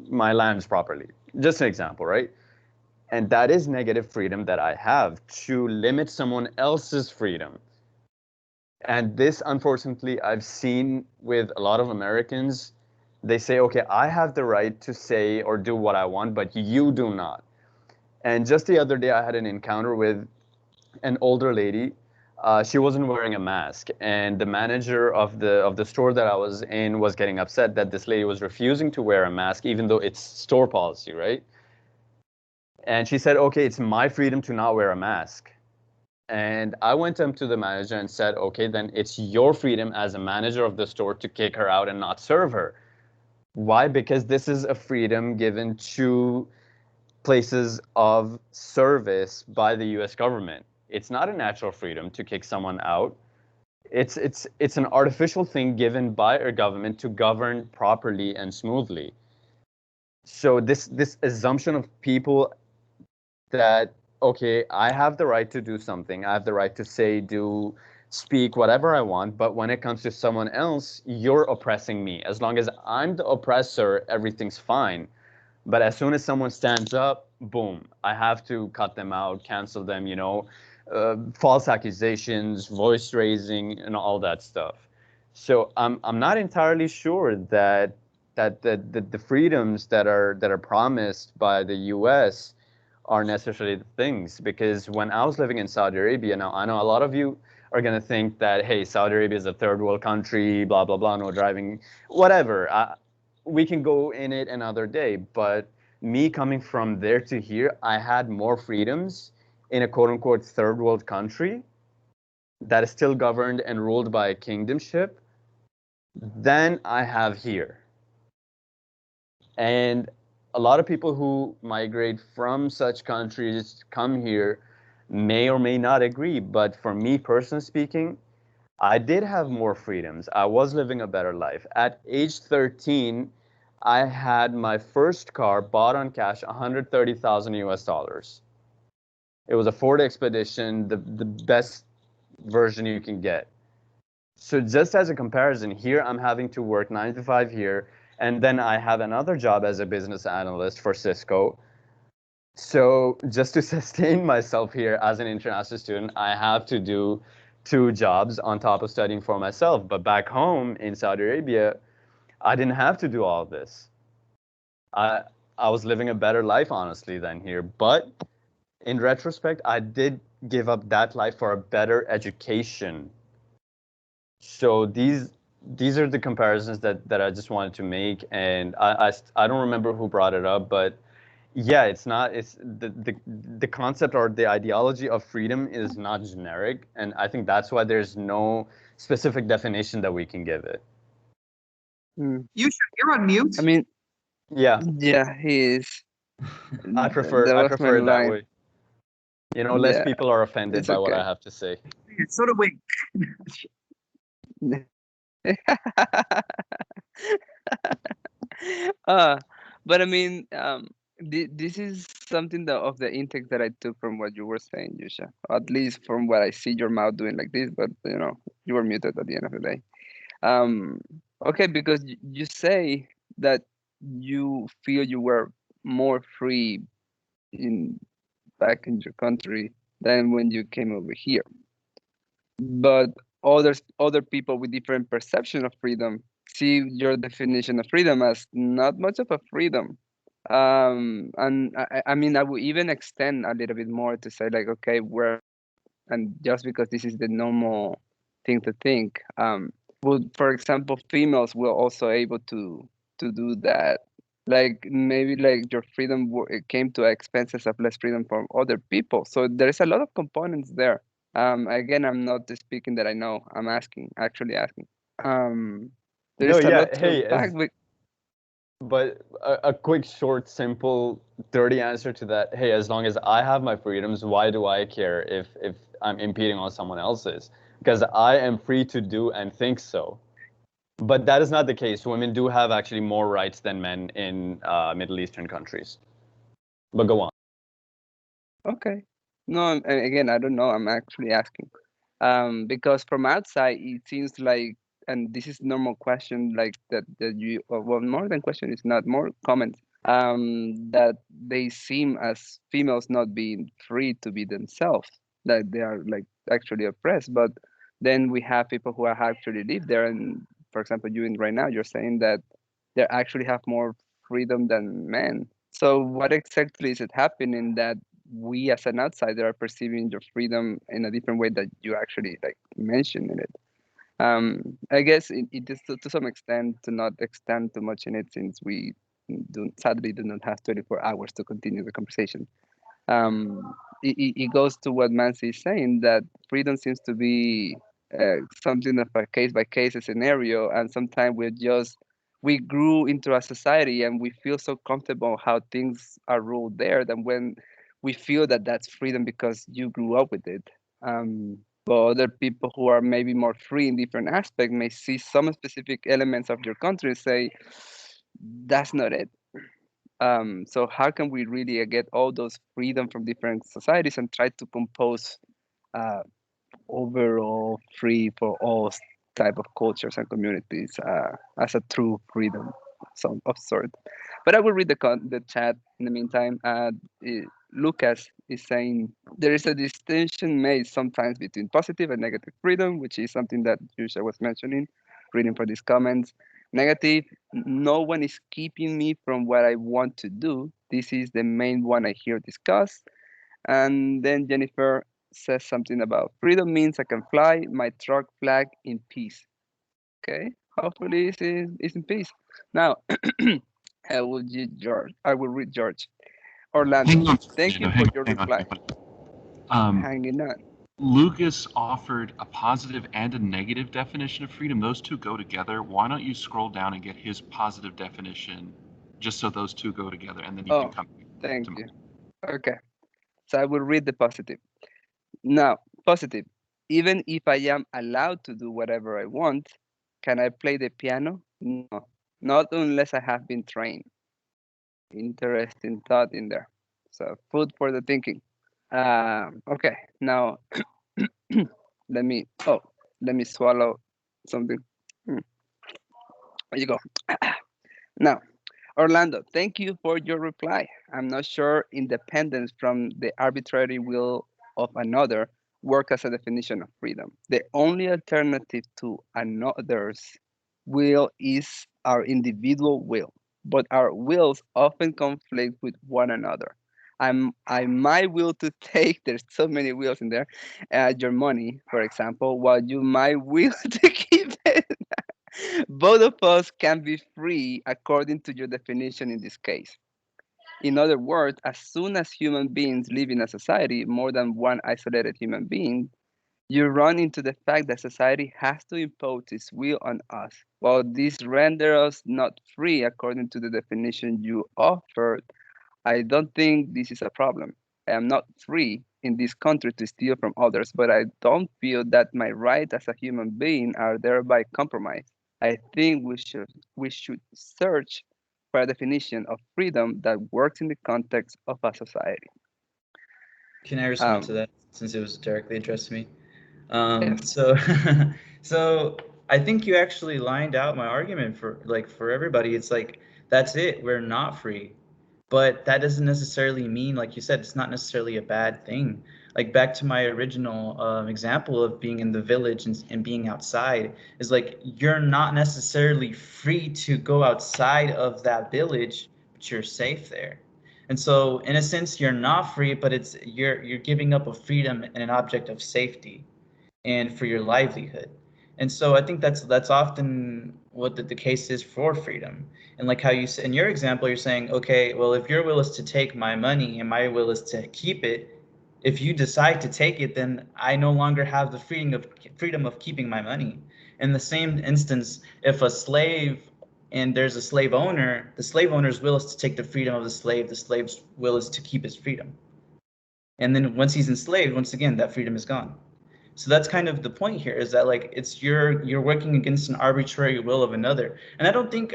my lands properly. Just an example, right? And that is negative freedom that I have to limit someone else's freedom. And this, unfortunately, I've seen with a lot of Americans. They say, okay, I have the right to say or do what I want, but you do not. And just the other day, I had an encounter with an older lady. She wasn't wearing a mask, and the manager of the store that I was in was getting upset that this lady was refusing to wear a mask, even though it's store policy, right? And she said, okay, it's my freedom to not wear a mask. And I went up to the manager and said, okay, then it's your freedom as a manager of the store to kick her out and not serve her. Why? Because this is a freedom given to places of service by the US government. It's not a natural freedom to kick someone out. It's an artificial thing given by a government to govern properly and smoothly. So this assumption of people that, okay, I have the right to do something. I have the right to say, do, speak whatever I want, but when it comes to someone else, you're oppressing me. As long as I'm the oppressor, everything's fine. But as soon as someone stands up, boom, I have to cut them out, cancel them, false accusations, voice raising, and all that stuff. So I'm not entirely sure that the freedoms that are promised by the U.S. are necessarily the things, because when I was living in Saudi Arabia, now I know a lot of you are going to think that, hey, Saudi Arabia is a third world country, blah blah blah, no driving, whatever. We can go in it another day, but me coming from there to here, I had more freedoms in a quote unquote third world country that is still governed and ruled by a kingdomship than I have here. And a lot of people who migrate from such countries come here may or may not agree, but for me personally speaking, I did have more freedoms. I was living a better life. At age 13, I had my first car bought on cash, 130,000 US dollars. It was a Ford Expedition, the best version you can get. So just as a comparison, here I'm having to work 9 to 5 here, and then I have another job as a business analyst for Cisco. So just to sustain myself here as an international student, I have to do two jobs on top of studying for myself. But back home in Saudi Arabia, I didn't have to do all of this. I I was living a better life, honestly, than here. But in retrospect, I did give up that life for a better education. So these are the comparisons that I just wanted to make, and I don't remember who brought it up, but yeah, it's the concept or the ideology of freedom is not generic, and I think that's why there's no specific definition that we can give it. You're on mute. I mean, Yeah, yeah, he is. That I was my prefer it that line. way. Less Yeah, people are offended it's by what okay. I have to say. So do we. uh, but I mean, this is something of the intake that I took from what you were saying, Yusha. At least from what I see your mouth doing like this, but you were muted at the end of the day. Um, okay, because you say that you feel you were more free in back in your country than when you came over here. But other people with different perception of freedom see your definition of freedom as not much of a freedom. And I mean, I would even extend a little bit more to say like, okay, we're and just because this is the normal thing to think. Would, for example, females will also able to do that? Like maybe like your freedom it came to expenses of less freedom from other people. So there's a lot of components there. Again, I'm not speaking that I know. I'm asking, actually asking. No, There's a yeah. lot to Hey, unpack. but a quick, short, simple, dirty answer to that. Hey, as long as I have my freedoms, why do I care if I'm impeding on someone else's? Because I am free to do and think so. But that is not the case. Women do have actually more rights than men in Middle Eastern countries. But go on. Okay. No, again, I don't know. I'm actually asking. Because from outside, it seems like, and this is normal question, like that you, well, more than question is not more comment. That they seem as females not being free to be themselves, that they are like actually oppressed. But then we have people who are actually live there, and for example, you in right now, you're saying that they actually have more freedom than men. So what exactly is it happening that we as an outsider are perceiving your freedom in a different way that you actually like mentioned in it? I guess it is to some extent to not extend too much in it since we sadly do not have 24 hours to continue the conversation. It goes to what Mansi is saying, that freedom seems to be something of a case by case scenario, and sometimes we grew into a society and we feel so comfortable how things are ruled there that when we feel that that's freedom because you grew up with it. But other people who are maybe more free in different aspects may see some specific elements of your country and say, that's not it. So how can we really get all those freedom from different societies and try to compose uh, overall free for all type of cultures and communities as a true freedom of sort? But I will read the chat in the meantime. Lucas is saying there is a distinction made sometimes between positive and negative freedom, which is something that Yusha was mentioning, reading for these comments. Negative, no one is keeping me from what I want to do. This is the main one I hear discussed. And then Jennifer says something about freedom means I can fly my truck flag in peace. Okay, hopefully it's in peace. Now, I will read George. Orlando, Hang on, thank you for hang on, your hang on, reply. hang on. Hanging on. Lucas offered a positive and a negative definition of freedom. Those two go together. Why don't you scroll down and get his positive definition, just so those two go together, and then you can Oh, come thank to you. Okay, so I will read the positive. Now, positive. Even if I am allowed to do whatever I want, can I play the piano? No, not unless I have been trained. Interesting thought in there. So, food for the thinking. Okay, now let me swallow something. Hmm, There you go. Now, Orlando, thank you for your reply. I'm not sure independence from the arbitrary will of another work as a definition of freedom. The only alternative to another's will is our individual will, but our wills often conflict with one another. I might will to take, there's so many wills in there, your money, for example, while you might will to keep it. Both of us can be free according to your definition in this case. In other words, as soon as human beings live in a society, more than one isolated human being, you run into the fact that society has to impose its will on us. While this renders us not free according to the definition you offered, I don't think this is a problem. I am not free in this country to steal from others, but I don't feel that my rights as a human being are thereby compromised. I think we should search for a definition of freedom that works in the context of a society. Can I respond to Um, that since it was directly addressed to me? yes. So, so I think you actually lined out my argument for everybody. It's like that's it. We're not free, but that doesn't necessarily mean, like you said, it's not necessarily a bad thing. Like back to my original example of being in the village and being outside is like you're not necessarily free to go outside of that village, but you're safe there. And so, in a sense, you're not free, but it's you're giving up a freedom and an object of safety. and for your livelihood. And so I think that's often what the case is for freedom. And like how you said in your example, you're saying, okay, well, if your will is to take my money and my will is to keep it, if you decide to take it, then I no longer have the freedom of keeping my money. In the same instance, if a slave and there's a slave owner, the slave owner's will is to take the freedom of the slave's will is to keep his freedom. And then once he's enslaved, once again, that freedom is gone. So that's kind of the point here, is that like it's you're working against an arbitrary will of another. And I don't think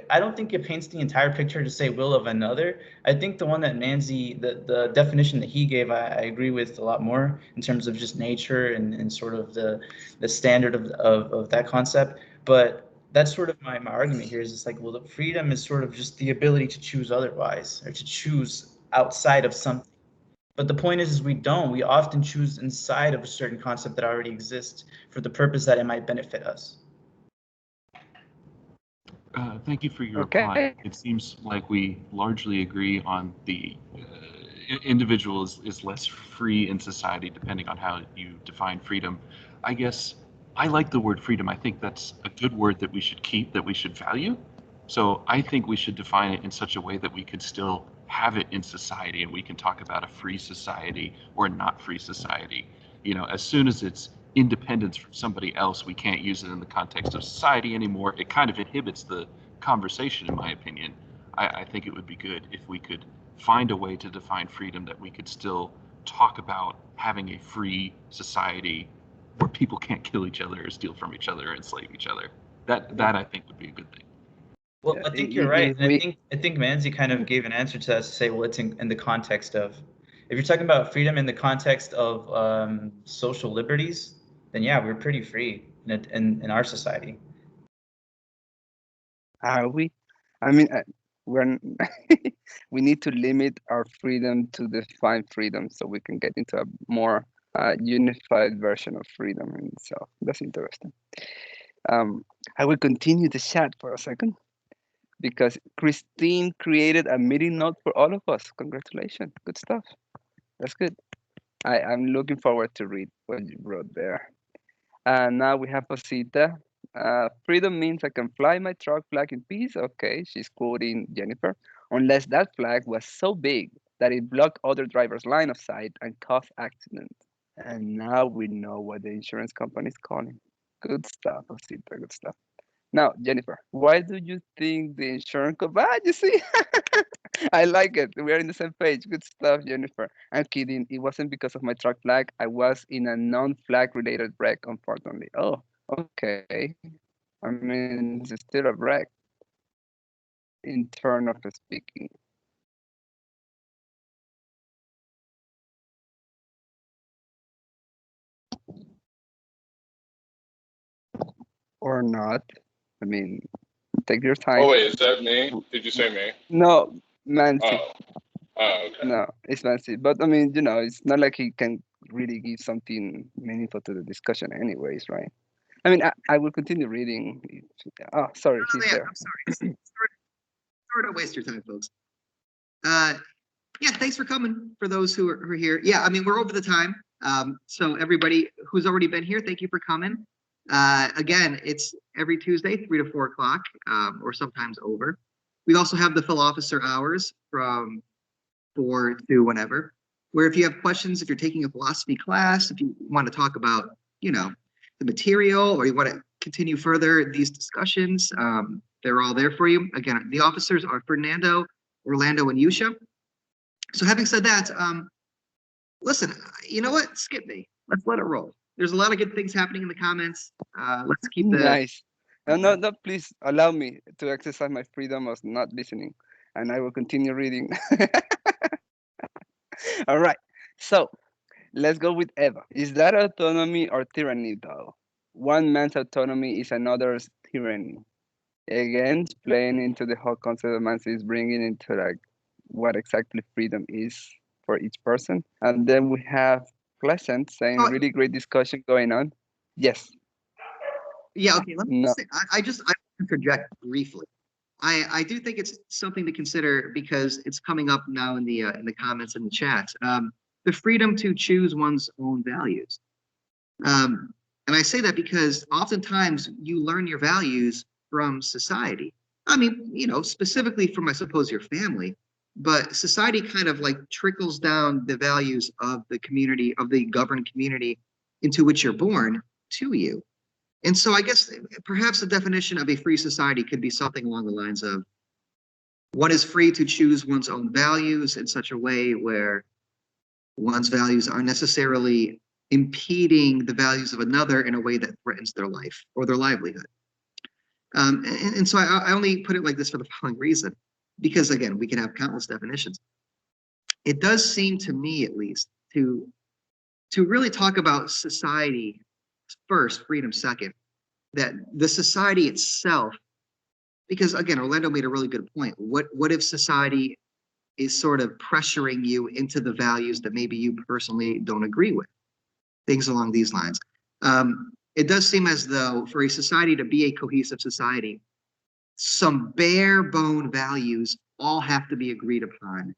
it paints the entire picture to say will of another. I think the one that Nancy, the definition that he gave, I agree with a lot more in terms of just nature and sort of the standard of that concept. But that's sort of my argument here, is it's like, well, the freedom is sort of just the ability to choose otherwise, or to choose outside of something. But the point is we don't. We often choose inside of a certain concept that already exists for the purpose that it might benefit us. Thank you for your Okay. reply. It seems like we largely agree on the individual is less free in society, depending on how you define freedom. I guess I like the word freedom. I think that's a good word that we should keep, that we should value. So I think we should define it in such a way that we could still have it in society, and we can talk about a free society or a not free society. You know, as soon as it's independence from somebody else, we can't use it in the context of society anymore. It kind of inhibits the conversation, in my opinion. I think it would be good if we could find a way to define freedom that we could still talk about having a free society where people can't kill each other or steal from each other or enslave each other. That I think would be a good thing. Well, Yeah, I think you're right. if And we, I think Manzi kind of gave an answer to that, to say, well, it's in the context of, if you're talking about freedom in the context of social liberties, then yeah, we're pretty free in our society. are we? I mean, we're we need to limit our freedom to define freedom so we can get into a more unified version of freedom in itself. That's interesting. I will continue the chat for a second because Christine created a meeting note for all of us. Congratulations. Good stuff. That's good. I'm looking forward to read what you wrote there. And now we have Posita. Freedom means I can fly my truck flag in peace. Okay, she's quoting Jennifer. Unless that flag was so big that it blocked other drivers' line of sight and caused accidents. And now we know what the insurance company is calling. Good stuff, Posita. Good stuff. Now, Jennifer, why do you think the insurance company? You see, I like it. We are in the same page. Good stuff, Jennifer. I'm kidding. It wasn't because of my truck flag. I was in a non-flag related wreck, unfortunately. Oh, okay. I mean, it's still a wreck in turn of speaking. Or not. I mean, take your time. Oh wait, is that me? Did you say me? No, Nancy. Oh, oh, okay. No, it's Nancy. But I mean, it's not like he can really give something meaningful to the discussion anyways, right? I mean, I will continue reading. Oh, sorry, Oh, he's yeah, there. I'm sorry. Sorry to waste your time, folks. Yeah, thanks for coming. For those who are here, yeah, I mean, we're over the time. So everybody who's already been here, thank you for coming. Again, it's every Tuesday, 3 to 4 o'clock, or sometimes over. We also have the full officer hours from 4 to whenever, where if you have questions, if you're taking a philosophy class, if you want to talk about, the material, or you want to continue further these discussions, they're all there for you. Again, the officers are Fernando, Orlando, and Yusha. So having said that, listen, you know what? Skip me. Let's let it roll. There's a lot of good things happening in the comments. Let's keep the Nice. No, please allow me to exercise my freedom of not listening, and I will continue reading. All right. So let's go with Eva. Is that autonomy or tyranny, though? One man's autonomy is another's tyranny. Again, playing into the whole concept of Mansi is bringing into like what exactly freedom is for each person. And then we have Pleasant saying, really great discussion going on. Yes. Yeah, okay. Let me No. say, I interject briefly. I do think it's something to consider because it's coming up now in the comments in the chat. The freedom to choose one's own values. And I say that because oftentimes you learn your values from society. I mean, specifically from, I suppose, your family, but society kind of like trickles down the values of the community, of the governed community into which you're born to you. And so I guess perhaps the definition of a free society could be something along the lines of one is free to choose one's own values in such a way where one's values aren't necessarily impeding the values of another in a way that threatens their life or their livelihood. And so I only put it like this for the following reason, because again, we can have countless definitions. It does seem to me, at least, to really talk about society first, freedom second, that the society itself, because again, Orlando made a really good point. What if society is sort of pressuring you into the values that maybe you personally don't agree with? Things along these lines. It does seem as though for a society to be a cohesive society, some bare bone values all have to be agreed upon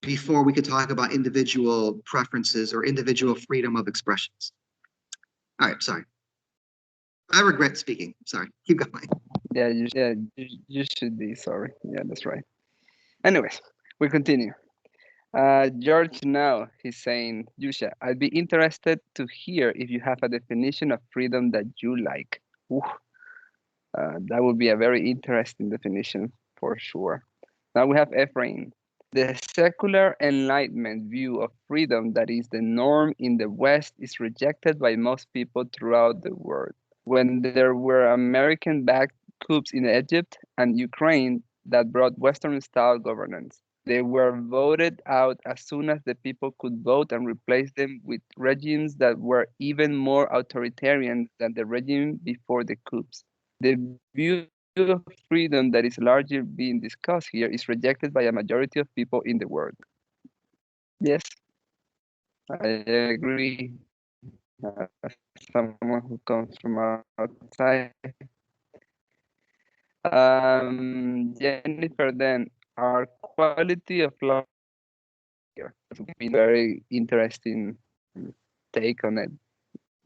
before we could talk about individual preferences or individual freedom of expressions. All right, sorry. I regret speaking. Sorry, keep going. Yeah, you should be sorry. Yeah, that's right. Anyways, we continue. George now, he's saying, Yusha, I'd be interested to hear if you have a definition of freedom that you like. Ooh, that would be a very interesting definition for sure. Now we have Ephraim. The secular Enlightenment view of freedom that is the norm in the West is rejected by most people throughout the world. When there were American-backed coups in Egypt and Ukraine that brought Western-style governance, they were voted out as soon as the people could vote and replace them with regimes that were even more authoritarian than the regime before the coups. The view of freedom that is largely being discussed here is rejected by a majority of people in the world. Yes, I agree. Someone who comes from outside. Jennifer, then, our quality of life here has been very interesting take on it.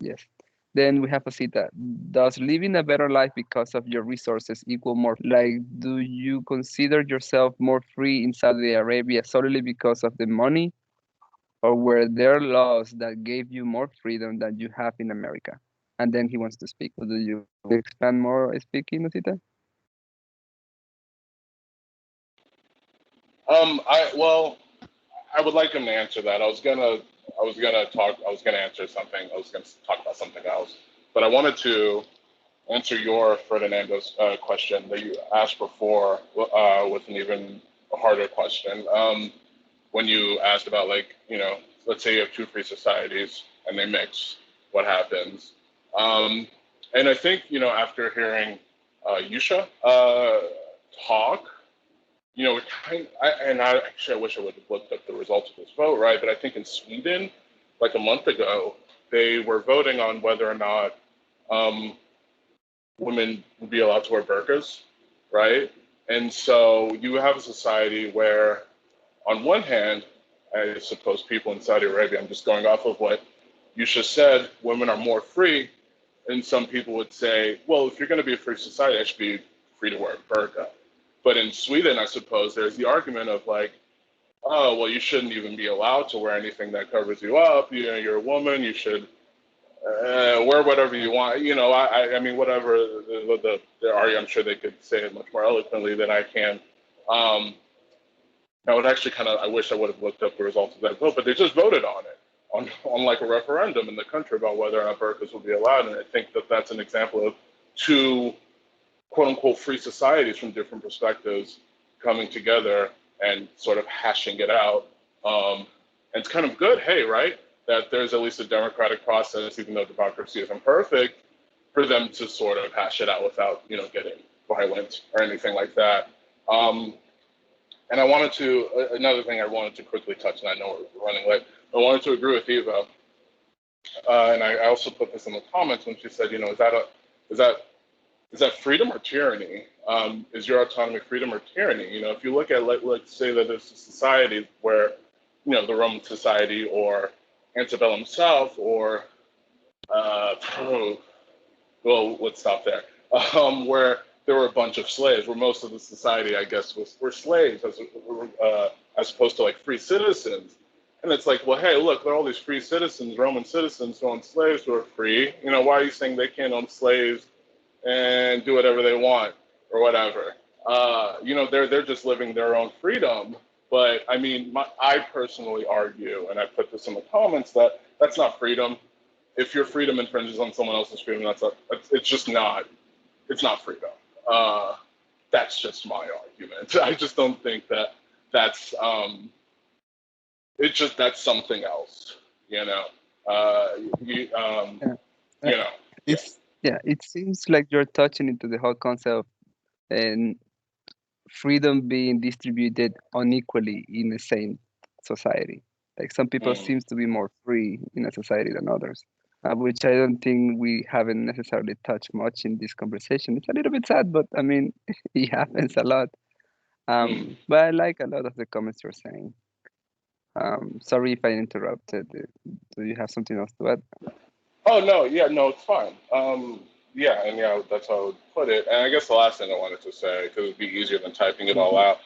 Yes. Then we have Asita. Does living a better life because of your resources equal more? Like, do you consider yourself more free in Saudi Arabia solely because of the money? Or were there laws that gave you more freedom than you have in America? And then he wants to speak. So do you expand more speaking, Asita? I would like him to answer that. I was gonna answer something. I was gonna talk about something else, but I wanted to answer your Ferdinando's question that you asked before with an even harder question. When you asked about, like, let's say you have two free societies and they mix, what happens? And I think, after hearing Yusha talk, I wish I would have looked up the results of this vote, right? But I think in Sweden, like a month ago, they were voting on whether or not women would be allowed to wear burqas, right? And so you have a society where, on one hand, I suppose people in Saudi Arabia, I'm just going off of what Yusha said, women are more free. And some people would say, well, if you're going to be a free society, I should be free to wear a burqa. But in Sweden, I suppose there's the argument of like, oh, well, you shouldn't even be allowed to wear anything that covers you up. You're a woman. You should wear whatever you want. I mean, whatever the argument, I'm sure they could say it much more eloquently than I can. I would actually I wish I would have looked up the results of that vote, but they just voted on it, on like a referendum in the country about whether or not burqas would be allowed. And I think that that's an example of two quote unquote free societies from different perspectives coming together and sort of hashing it out. And it's kind of good, hey, right, that there's at least a democratic process, even though democracy isn't perfect, for them to sort of hash it out without, getting violent or anything like that. And another thing I wanted to quickly touch, and I know we're running late, I wanted to agree with Eva. And I also put this in the comments when she said, is that freedom or tyranny? Is your autonomy freedom or tyranny? If you look at, let's say that it's a society where, the Roman society or antebellum South or uh, well, let's stop there. Where there were a bunch of slaves, where most of the society, I guess, were slaves as opposed to like free citizens. And it's like, well, hey, look, there are all these free citizens, Roman citizens who own slaves who are free. You know, why are you saying they can't own slaves and do whatever they want or whatever? You know, they're just living their own freedom. But I mean, I personally argue, and I put this in the comments, that that's not freedom. If your freedom infringes on someone else's freedom, it's just not, it's not freedom. That's just my argument. I just don't think that that's it's just that's something else, you know. You, Yeah. Uh, you know, yeah. it seems like you're touching into the whole concept and freedom being distributed unequally in the same society. Like some people Mm. seems to be more free in a society than others, which I don't think we haven't necessarily touched much in this conversation. It's a little bit sad, but I mean, it happens a lot. Mm. But I like a lot of the comments you're saying. Sorry if I interrupted. Do you have something else to add? Oh no, yeah, no, it's fine. Yeah, and yeah, that's how I would put it. And I guess the last thing I wanted to say, because it'd be easier than typing it all out,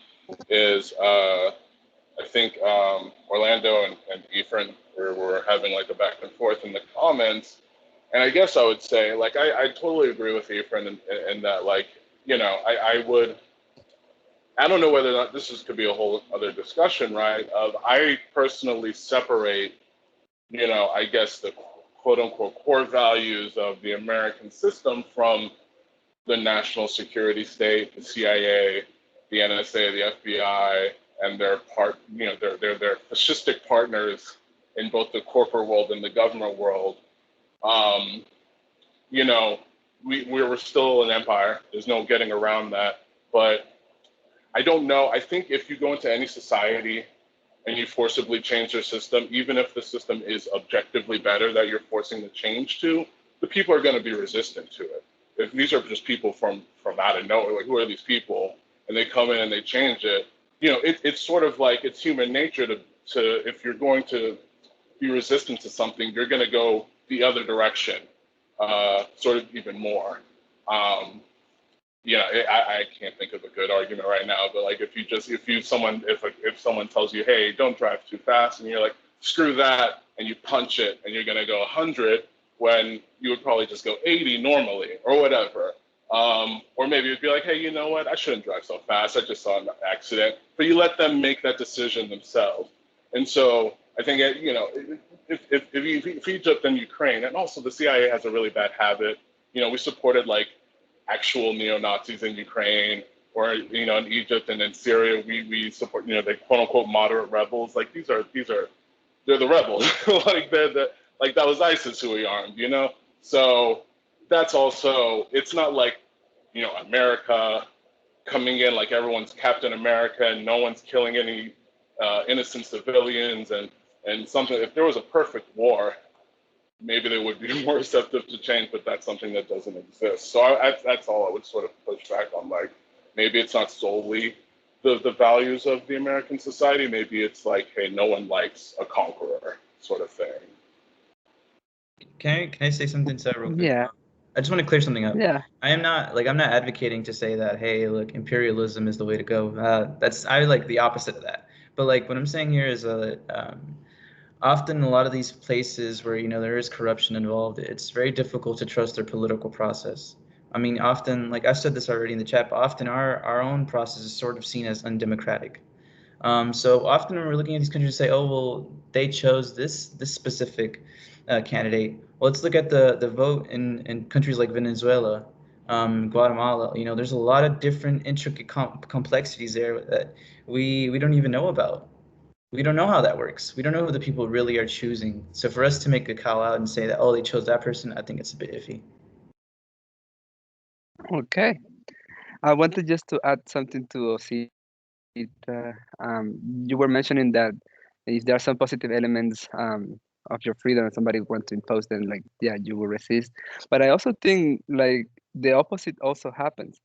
is I think Orlando and Ephraim were having like a back and forth in the comments. And I guess I would say, like, I totally agree with Ephraim in that, like, you know, I don't know whether or not could be a whole other discussion, right? Of I personally separate, you know, I guess the quote unquote core values of the American system from the national security state, the CIA, the NSA, the FBI, and their their fascistic partners in both the corporate world and the government world. Um, you know, we were still an empire. There's no getting around that. But I don't know. I think if you go into any society and you forcibly change their system, even if the system is objectively better that you're forcing the change to, the people are going to be resistant to it. If these are just people from out of nowhere, like who are these people, and they come in and they change it, you know, it's sort of like it's human nature to if you're going to be resistant to something, you're going to go the other direction, sort of even more. I can't think of a good argument right now, but like if someone tells you, hey, don't drive too fast, and you're like, screw that, and you punch it, and you're gonna go 100 when you would probably just go 80 normally or whatever. Or maybe it'd be like, hey, you know what? I shouldn't drive so fast. I just saw an accident. But you let them make that decision themselves. And so I think, you know, if Egypt and Ukraine, and also the CIA has a really bad habit. You know, we supported like actual neo-Nazis in Ukraine, or you know, in Egypt and in Syria, we support, you know, the quote unquote moderate rebels. Like these are they're the rebels. Like like that was ISIS who we armed, you know. So that's also, it's not like, you know, America coming in like everyone's Captain America and no one's killing any innocent civilians, and something. If there was a perfect war, maybe they would be more receptive to change, but that's something that doesn't exist. So that's all I would sort of push back on. Like, maybe it's not solely the values of the American society. Maybe it's like, hey, no one likes a conqueror sort of thing. Can I say something, Seth, real quick? Yeah. I just want to clear something up. Yeah. I'm not advocating to say that, hey, look, imperialism is the way to go. I like the opposite of that. But like what I'm saying here is often a lot of these places where, you know, there is corruption involved, it's very difficult to trust their political process. I mean, often, like I said this already in the chat, but often our own process is sort of seen as undemocratic. So often when we're looking at these countries, say, oh, well, they chose this specific candidate. Well, let's look at the vote in countries like Venezuela, Guatemala. You know, there's a lot of different intricate complexities there that we don't even know about. We don't know how that works. We don't know who the people really are choosing. So for us to make a call out and say that, oh, they chose that person, I think it's a bit iffy. Okay. I wanted just to add something to Osita. You were mentioning that if there are some positive elements of your freedom and somebody wants to impose them, like, yeah, you will resist. But I also think like the opposite also happens.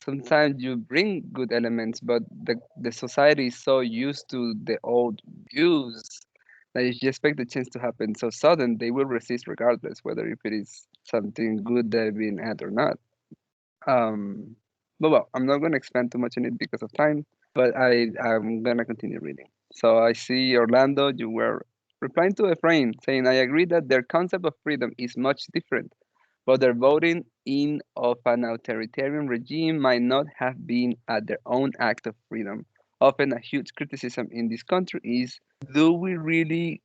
Sometimes you bring good elements, but the society is so used to the old views Like if you expect the change to happen so sudden, they will resist regardless, whether if it is something good they've been at or not. Um, but well, I'm not going to expand too much on it because of time, but I'm going to continue reading. So I see Orlando, you were replying to Efrain, saying, I agree that their concept of freedom is much different, but their voting in of an authoritarian regime might not have been at their own act of freedom. Often a huge criticism in this country is, do we really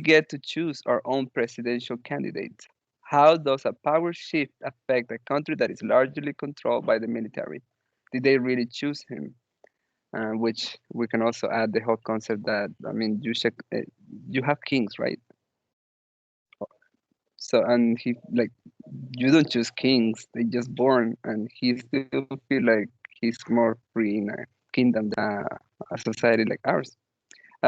get to choose our own presidential candidate? How does a power shift affect a country that is largely controlled by the military? Did they really choose him? Which we can also add the whole concept that, I mean, you have kings, right? So, and he, like, you don't choose kings, they just born, and he still feel like he's more free in a kingdom than a society like ours.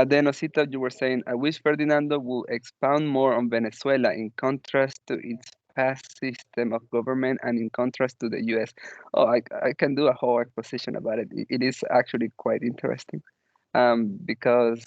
Then, Osita, you were saying, I wish Ferdinando would expound more on Venezuela in contrast to its past system of government and in contrast to the US. Oh, I can do a whole exposition about it. It is actually quite interesting, because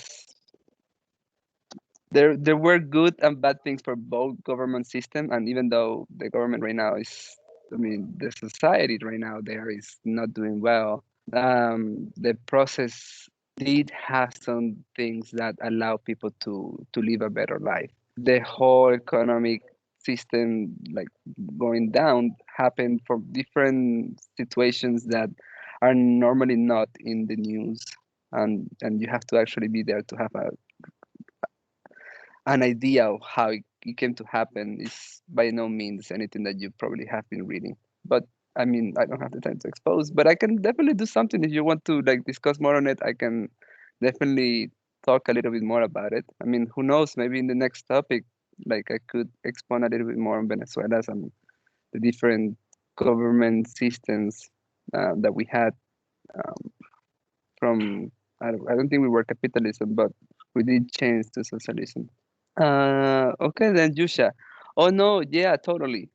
there were good and bad things for both government system, and even though the government right now is, I mean, the society right now there is not doing well, the process did have some things that allow people to live a better life. The whole economic system, like, going down, happened for different situations that are normally not in the news, and you have to actually be there to have an idea of how it came to happen. Is by no means anything that you probably have been reading. But I mean, I don't have the time to expose, but I can definitely do something if you want to, like, discuss more on it. I can definitely talk a little bit more about it. I mean, who knows? Maybe in the next topic, like, I could expand a little bit more on Venezuela and the different government systems that we had, um, from. I don't think we were capitalism, but we did change to socialism. Okay then, Yusha. Oh no, yeah, totally.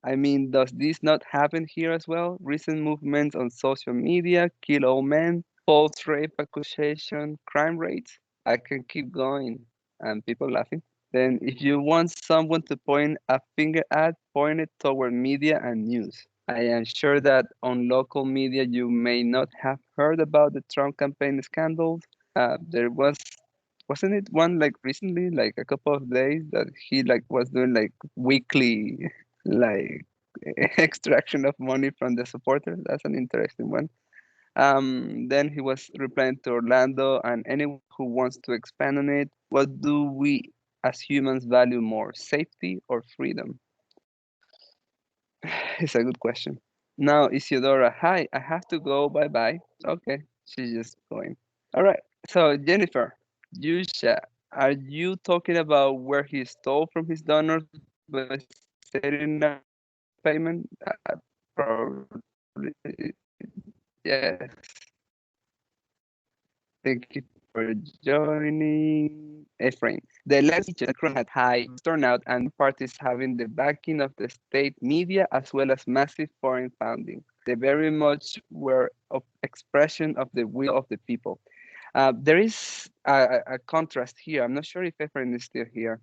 I mean, does this not happen here as well? Recent movements on social media, kill all men, false rape accusation, crime rates. I can keep going, and people laughing. Then, if you want someone to point a finger at, point it toward media and news. I am sure that on local media you may not have heard about the Trump campaign scandals. There wasn't it one like recently, like a couple of days, that he like was doing like weekly like extraction of money from the supporters? That's an interesting one. Then he was replying to Orlando and anyone who wants to expand on it. What do we as humans value more, safety or freedom? It's a good question. Now, Isidora, hi, I have to go. Bye bye. Okay, she's just going. All right. So, Jennifer, Yusha, are you talking about where he stole from his donors by setting up payment? Probably, yes. Thank you for joining. Efrain. The election had high turnout and parties having the backing of the state media as well as massive foreign funding. They very much were of expression of the will of the people. There is a contrast here. I'm not sure if Efrain is still here.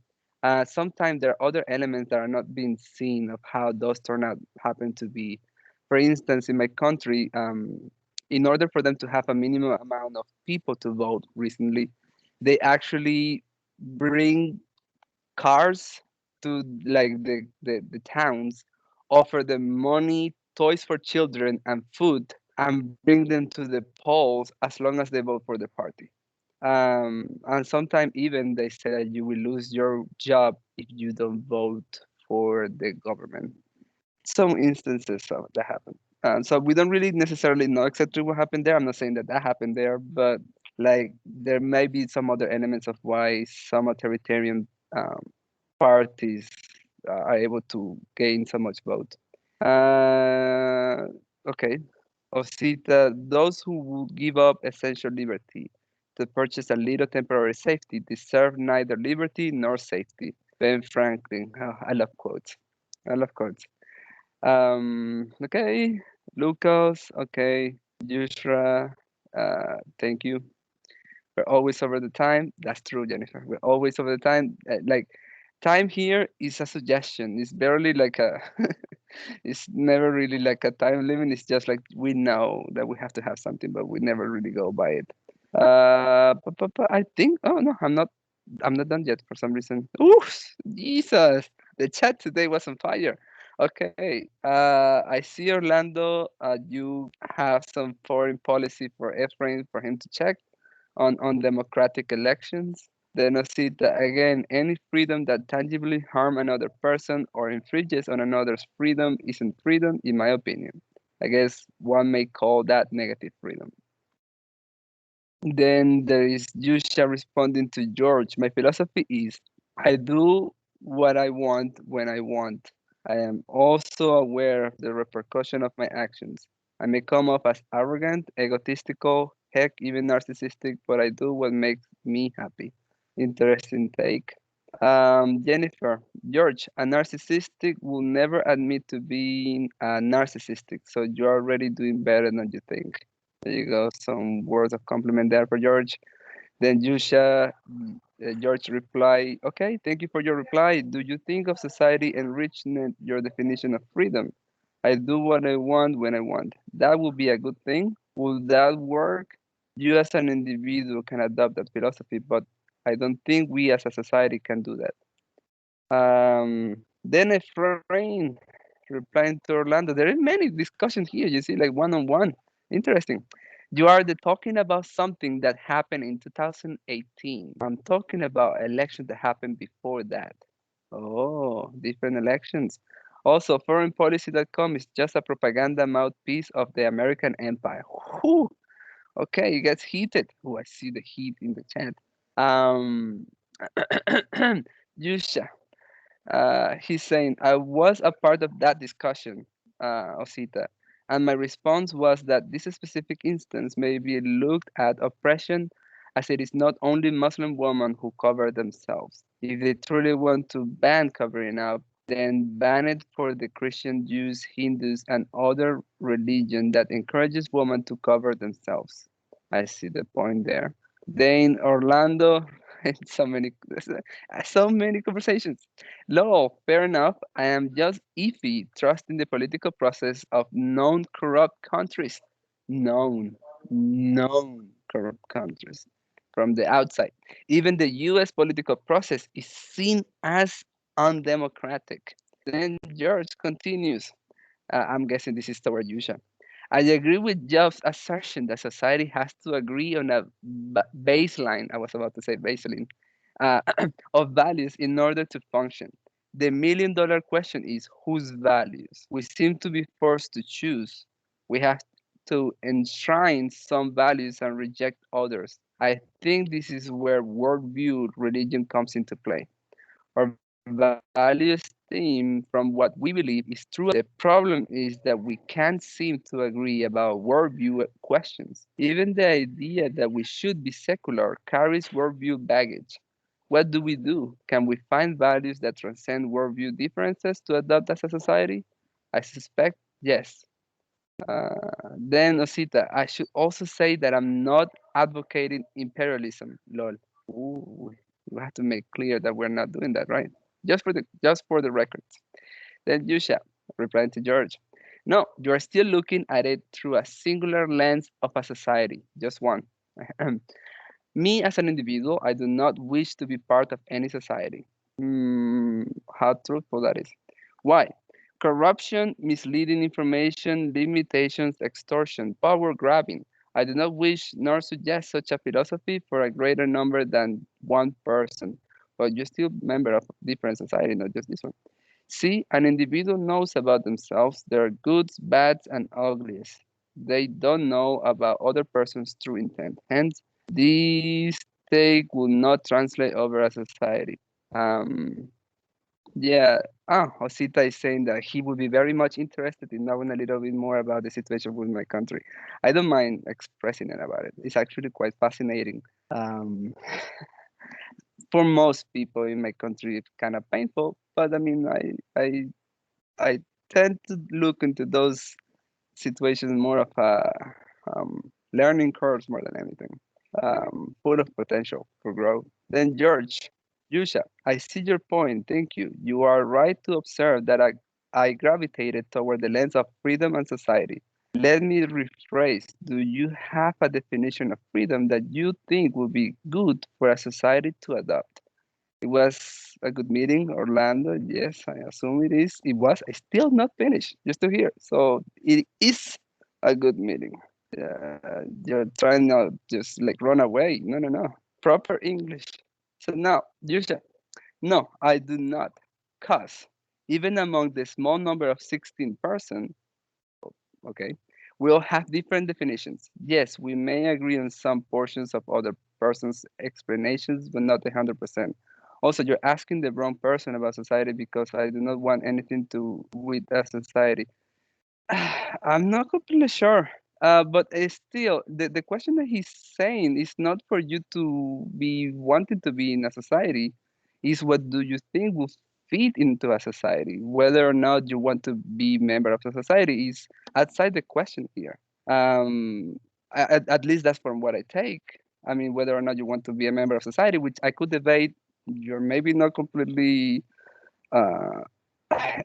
Sometimes there are other elements that are not being seen of how those turnout happen to be. For instance, in my country, in order for them to have a minimum amount of people to vote recently, they actually bring cars to like the towns, offer them money, toys for children, and food, and bring them to the polls as long as they vote for the party. And sometimes even they say that you will lose your job if you don't vote for the government. Some instances of that happen. So we don't really necessarily know exactly what happened there. I'm not saying that that happened there, but like there may be some other elements of why some authoritarian um, parties are able to gain so much vote. Okay. Osita, those who would give up essential liberty to purchase a little temporary safety deserve neither liberty nor safety. Ben Franklin. Oh, I love quotes. I love quotes. Okay. Lucas. Okay. Yushra. Thank you. We're always over the time. That's true, Jennifer. We're always over the time. Like, time here is a suggestion. It's barely like a. It's never really like a time limit. It's just like we know that we have to have something, but we never really go by it. But I think. Oh no, I'm not. I'm not done yet for some reason. Ooh, Jesus! The chat today was on fire. Okay. I see Orlando. You have some foreign policy for Efrain for him to check on democratic elections. Then I see that again, any freedom that tangibly harm another person or infringes on another's freedom isn't freedom, in my opinion. I guess one may call that negative freedom. Then there is Yusha responding to George. My philosophy is I do what I want when I want. I am also aware of the repercussion of my actions. I may come off as arrogant, egotistical, heck, even narcissistic, but I do what makes me happy. Interesting take. Jennifer, George, a narcissistic will never admit to being a narcissistic, so you're already doing better than you think. There you go, some words of compliment there for George. Then Yusha, George reply, okay, thank you for your reply. Do you think of society enrichment your definition of freedom? I do what I want when I want. That would be a good thing. Will that work? You as an individual can adopt that philosophy, but I don't think we as a society can do that. Then Efrain replying to Orlando. There are many discussions here, you see, like one-on-one. Interesting. You are talking about something that happened in 2018. I'm talking about elections that happened before that. Oh, different elections. Also, foreignpolicy.com is just a propaganda mouthpiece of the American empire. Whew. Okay, it gets heated. Oh, I see the heat in the chat. Um, Yusha, he's saying, I was a part of that discussion, Osita, and my response was that this specific instance may be looked at oppression as it is not only Muslim women who cover themselves. If they truly want to ban covering up, then ban it for the Christian, Jews, Hindus, and other religion that encourages women to cover themselves. I see the point there. Then Orlando, so many, so many conversations. Lol, fair enough. I am just iffy trusting the political process of known corrupt countries. Known, known corrupt countries from the outside. Even the US political process is seen as undemocratic. Then George continues. I'm guessing this is toward Yusha. I agree with Job's assertion that society has to agree on a baseline. I was about to say baseline uh, of values in order to function. The $1 million question is whose values? We seem to be forced to choose. We have to enshrine some values and reject others. I think this is where worldview religion comes into play. Our values stem from what we believe is true. The problem is that we can't seem to agree about worldview questions. Even the idea that we should be secular carries worldview baggage. What do we do? Can we find values that transcend worldview differences to adopt as a society? I suspect yes. Then Osita, I should also say that I'm not advocating imperialism. Lol. Ooh, we have to make clear that we're not doing that, right? Just for the records. Then Yusha, replying to George. No, you are still looking at it through a singular lens of a society, just one. Me as an individual, I do not wish to be part of any society. How truthful that is. Why? Corruption, misleading information, limitations, extortion, power grabbing. I do not wish nor suggest such a philosophy for a greater number than one person. But you're still member of a different society, not just this one. See, an individual knows about themselves, their goods, bads, and uglies. They don't know about other person's true intent. Hence, this take will not translate over a society. Um, yeah. Josita is saying that he would be very much interested in knowing a little bit more about the situation with my country. I don't mind expressing it about it. It's actually quite fascinating. Um, for most people in my country, it's kind of painful, but I mean, I tend to look into those situations more of a learning curves more than anything. full of potential for growth. Then George, Yusha, I see your point. Thank you. You are right to observe that I gravitated toward the lens of freedom and society. Let me rephrase. Do you have a definition of freedom that you think would be good for a society to adopt? It was a good meeting, Orlando. Yes, I assume it is. It was. I still not finished, just to hear. So it is a good meeting. You're trying not just like run away. No, no, no. Proper English. So now, Yusha, no, I do not. Cause even among the small number of 16%, okay, we'll have different definitions. Yes, we may agree on some portions of other person's explanations, but not 100%. Also, you're asking the wrong person about society because I do not want anything to with a society. I'm not completely sure. But it's still the question that he's saying is not for you to be wanting to be in a society, is what do you think will fit into a society? Whether or not you want to be member of a society is outside the question here. At least that's from what I take. I mean, whether or not you want to be a member of society, which I could debate. You're maybe not completely. Uh,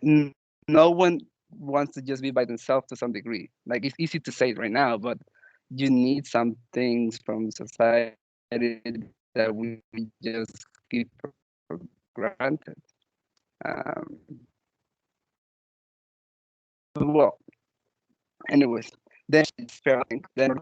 no one wants to just be by themselves to some degree. Like it's easy to say it right now, but you need some things from society that we just keep for granted. Um, well, anyways, then it's fair, I think. Then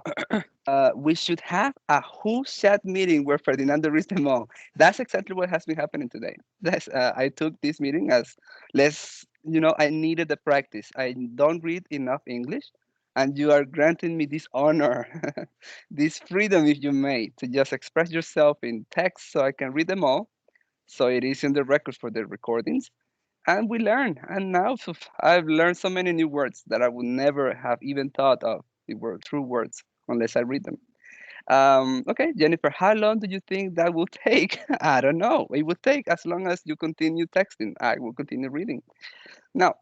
we should have a who chat meeting where Ferdinando reads them all. That's exactly what has been happening today. That's I took this meeting as I needed the practice. I don't read enough English, and you are granting me this honor, this freedom, if you may, to just express yourself in text so I can read them all. So it is in the records for the recordings, and we learn. And now I've learned so many new words that I would never have even thought of. They were true words unless I read them. Okay, Jennifer, how long do you think that will take? I don't know. It will take as long as you continue texting. I will continue reading. Now,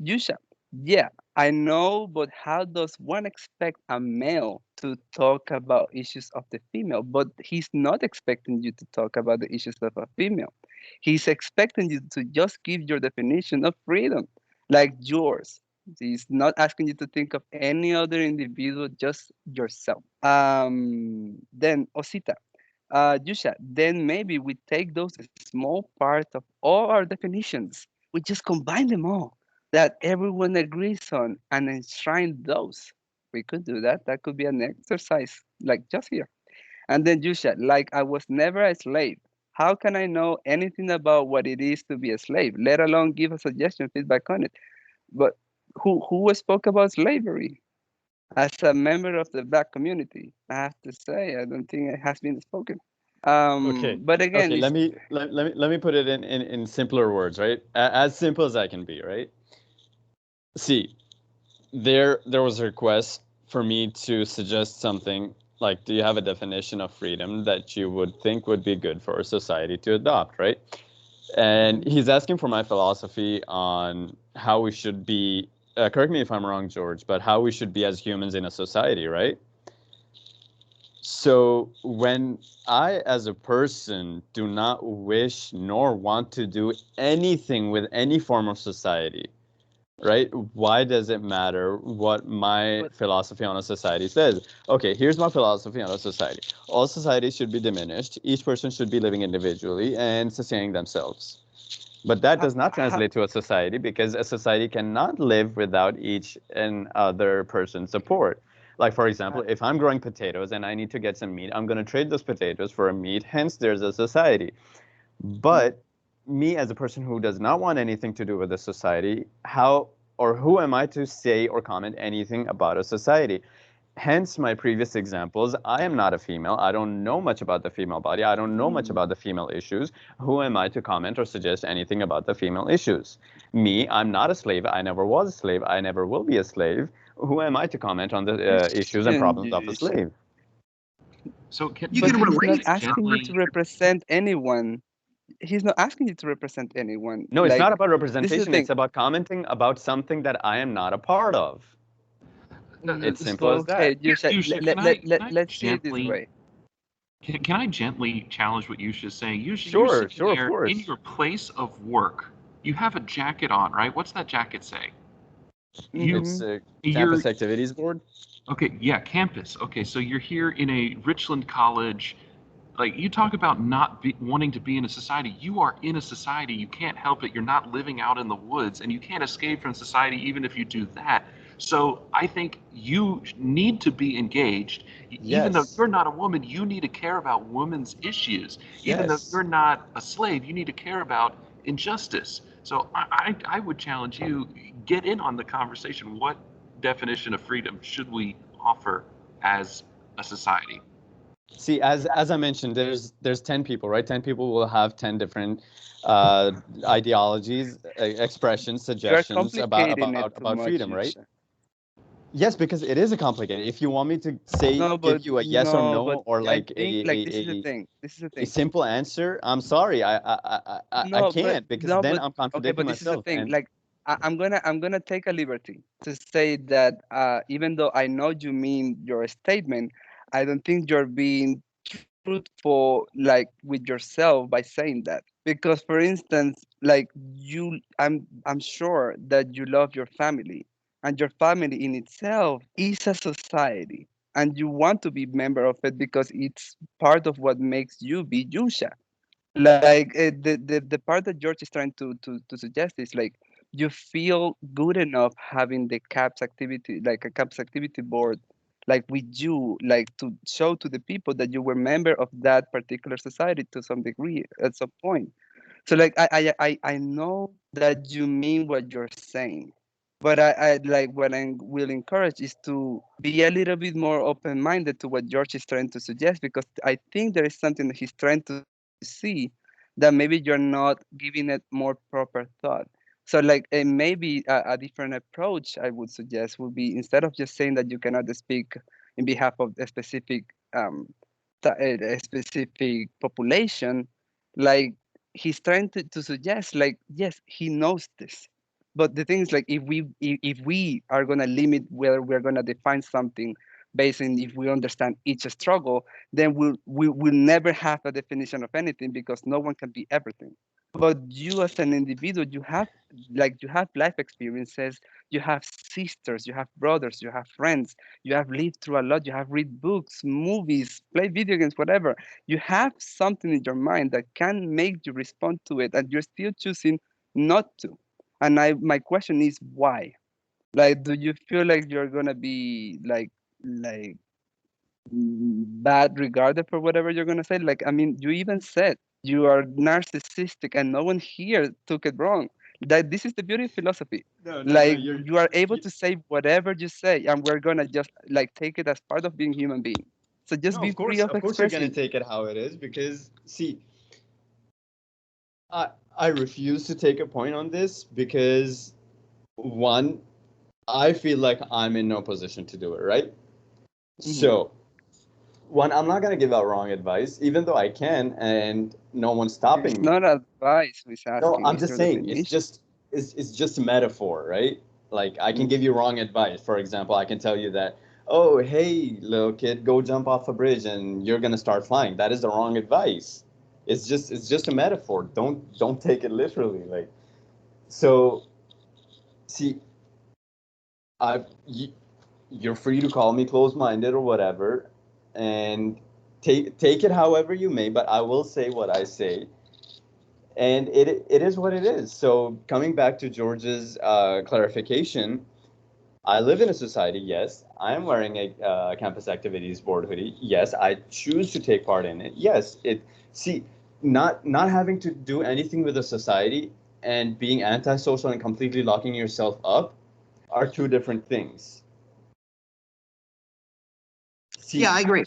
Yusha, yeah, I know, but how does one expect a male to talk about issues of the female? But he's not expecting you to talk about the issues of a female. He's expecting you to just give your definition of freedom, like yours. He's not asking you to think of any other individual, just yourself. Then Osita, Yusha, then maybe we take those small parts of all our definitions, we just combine them all that everyone agrees on and enshrine those. We could do that. That could be an exercise, like just here. And then Yusha, like I was never a slave. How can I know anything about what it is to be a slave, let alone give a suggestion, feedback on it? But who spoke about slavery? As a member of the black community, I have to say, I don't think it has been spoken. Okay. But again, Okay. it's Let me put it in simpler words, right? As simple as I can be, right? See, there was a request for me to suggest something like, do you have a definition of freedom that you would think would be good for society to adopt, right? And he's asking for my philosophy on how we should be. Correct me if I'm wrong, George, but how we should be as humans in a society, right? So when I, as a person, do not wish nor want to do anything with any form of society, right? Why does it matter what my but philosophy on a society says? Okay, here's my philosophy on a society. All societies should be diminished. Each person should be living individually and sustaining themselves. But that does not how, translate to a society because a society cannot live without each and other person's support. Like, for example, if I'm growing potatoes and I need to get some meat, I'm going to trade those potatoes for a meat. Hence, there's a society. But me, as a person who does not want anything to do with the society, how or who am I to say or comment anything about a society? Hence my previous examples. I am not a female. I don't know much about the female body. I don't know much about the female issues. Who am I to comment or suggest anything about the female issues? Me, I'm not a slave. I never was a slave. I never will be a slave. Who am I to comment on the issues and question, problems of a Yusha. slave? So You But can he's not relate. let's asking you gently. to represent anyone. He's not asking you to represent anyone. No, it's not Like, about this is the representation. thing. It's about commenting about something that I am not a part of. Uh, It's s- simple as Okay, that. Yusha, Yusha, can I let's see it this gently way. Can I gently challenge what Yusha's saying? Yusha, you're Sure, sitting sure, of there in course. your place of work. You have a jacket on, right? What's that jacket say? It's a You're campus activities board. okay, yeah, campus. Okay, so you're here in a Richland College. Like, you talk about not wanting to be in a society. You are in a society. You can't help it. You're not living out in the woods, and you can't escape from society even if you do that. So I think you need to be engaged. Even though Yes. you're not a woman, you need to care about women's issues. Even though Yes. you're not a slave, you need to care about injustice. So I would challenge you, get in on the conversation. What definition of freedom should we offer as a society? See, as I mentioned, there's 10 people, right? 10 people will have 10 different ideologies, expressions, You are suggestions complicating it too about much, freedom, right? Yusha. Yes, because it is a complicated. If you want me to say, No, give but you a yes or no, or I like think like this is the thing. This is the a thing. simple answer, I'm sorry, I can't, because No, then but I'm okay, contradicting but this is the myself. thing. And Like I'm gonna take a liberty to say that even though I know you mean your statement, I don't think you're being truthful like with yourself by saying that. Because for instance, like I'm sure that you love your family, and your family in itself is a society, and you want to be member of it because it's part of what makes you be Yusha. Like the part that George is trying to suggest is like you feel good enough having the CAPS activity, like a CAPS activity board, like with you, like to show to the people that you were member of that particular society to some degree at some point. So like I know that you mean what you're saying, but I like what I will encourage is to be a little bit more open-minded to what George is trying to suggest, because I think there is something that he's trying to see that maybe you're not giving it more proper thought. So like maybe a different approach I would suggest would be, instead of just saying that you cannot speak in behalf of a specific a specific population, like he's trying to suggest like yes he knows this, but the thing is like if we are going to limit where we're going to define something based on if we understand each struggle, then we'll never have a definition of anything, because no one can be everything. But you as an individual, you have like you have life experiences, you have sisters, you have brothers, you have friends, you have lived through a lot, you have read books, movies, play video games, whatever. You have something in your mind that can make you respond to it, and you're still choosing not to. And my question is why? Like, do you feel like you're gonna be like bad regarded for whatever you're gonna say? Like, I mean, you even said you are narcissistic, and no one here took it wrong. That this is the beauty of philosophy. no, Like, you're you are able to say whatever you say, and we're gonna just like take it as part of being human being. So just no, be free of of course you're gonna expressing. take it how it is, because see, I refuse to take a point on this because one, I feel like I'm in no position to do it, right? Mhm. So, one, I'm not gonna give out wrong advice, even though I can, and no one's It's stopping me. not advice who's No, asking, I'm it's just your saying, it's definition. just it's just a metaphor, right? Like I can give Mhm. you wrong advice. For example, I can tell you that, oh, hey, little kid, go jump off a bridge and you're gonna start flying. That is the wrong advice. It's just a metaphor. Don't take it literally. Like so, see, I you, you're free to call me closed-minded or whatever, and take it however you may. But I will say what I say, and it is what it is. So coming back to George's clarification, I live in a society. Yes, I am wearing a campus activities board hoodie. Yes, I choose to take part in it. Yes, it see not having to do anything with a society and being antisocial and completely locking yourself up are two different things. Yeah, See, I agree.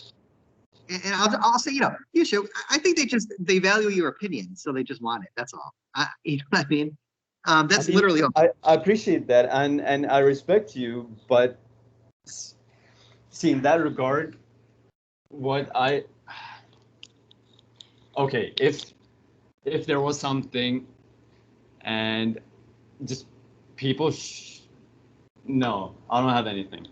And I'll say, you should. I think they value your opinion, so they just want it. That's all. You know what I mean? I That's mean, literally all. I appreciate that, and I respect you, but see, in that regard, what I okay, if there was something and just people no, I don't have anything.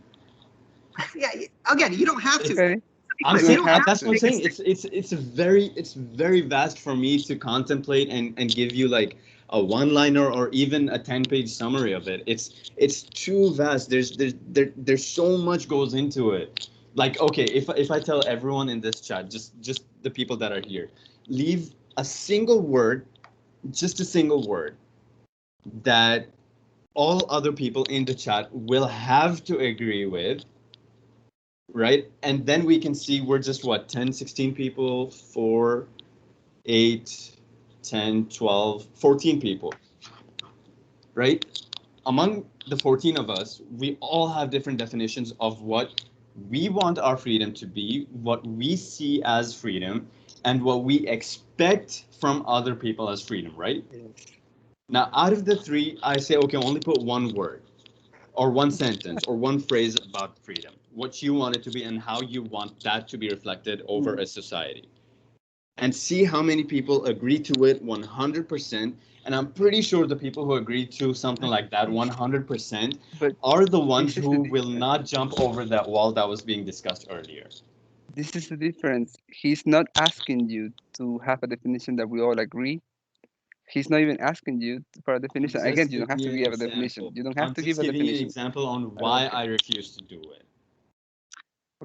Yeah. Again, you don't have to. Okay. I'm Like, You you saying don't don't have have that's to what I'm make a saying. It's very vast for me to contemplate and give you like a one-liner or even a 10-page summary of it. It's too vast. There's so much goes into it. Like, okay, if I tell everyone in this chat, just the people that are here, leave a single word, just a single word that all other people in the chat will have to agree with, right? And then we can see we're just what, 10, 16 people, 4, 8, 10, 12, 14 people, right? Among the 14 of us, we all have different definitions of what we want our freedom to be, what we see as freedom, and what we expect from other people as freedom, right? Yes. Now, out of the three, I say, okay, only put one word or one sentence or one phrase about freedom, what you want it to be and how you want that to be reflected over a society. And see how many people agree to it 100%. And I'm pretty sure the people who agree to something like that 100% But are the ones this is the who will difference. not jump over that wall that was being discussed earlier. This is the difference. He's not asking you to have a definition that we all agree. He's not even asking you for a I'm definition. Again, just you don't giving have to you an give a definition. example. You don't have I'm to give just a giving you an definition. example on But why okay. I refuse to do it.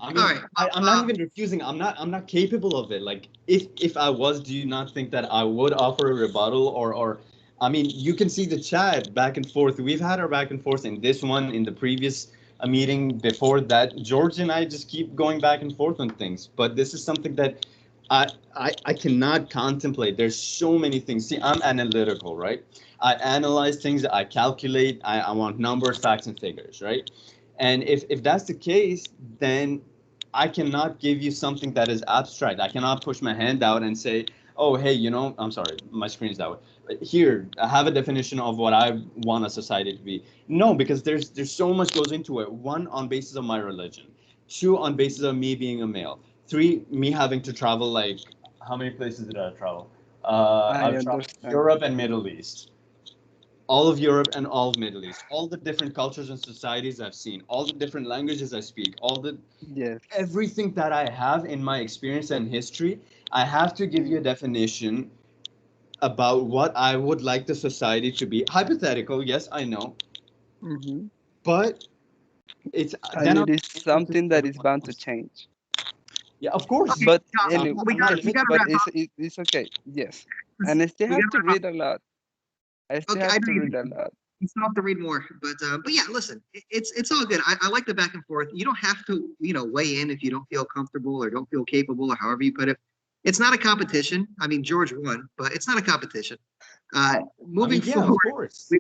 I Okay. All mean, right. I'm not even refusing. I'm not capable of it. Like, if I was, do you not think that I would offer a rebuttal or I mean, you can see the chat back and forth. We've had our back and forth in this one, in the previous meeting before that. George and I just keep going back and forth on things. But this is something that I cannot contemplate. There's so many things. See, I'm analytical, right? I analyze things. I calculate. I want numbers, facts, and figures, right? And if that's the case, then I cannot give you something that is abstract. I cannot push my hand out and say, oh, hey, I'm sorry, my screen's that way. Here, I have a definition of what I want a society to be. No, because there's so much goes into it. One, on basis of my religion. Two, on basis of me being a male. Three, me having to travel like, how many places did I travel? I I've traveled understand. Europe and Middle East, all of Europe and all of Middle East, all the different cultures and societies I've seen, all the different languages I speak, all the Yes. everything that I have in my experience and history, I have to give you a definition about what I would like the society to be. Hypothetical, yes, I know, Hmm. but it's then And I'm it is limited to something that is everyone bound to else. change. Yeah, of course. Okay, But Josh, anyway, we I'm not gotta yes, we gotta but wrap up. it's okay. Yes. And I still We have gotta to wrap up. read a lot. I still Okay, I have know to you read a lot. still have to read more, but yeah, listen, it's all good. I like the back and forth. You don't have to, weigh in if you don't feel comfortable or don't feel capable or however you put it. It's not a competition. I mean, George won, but it's not a competition. I Moving mean, yeah, of forward, course.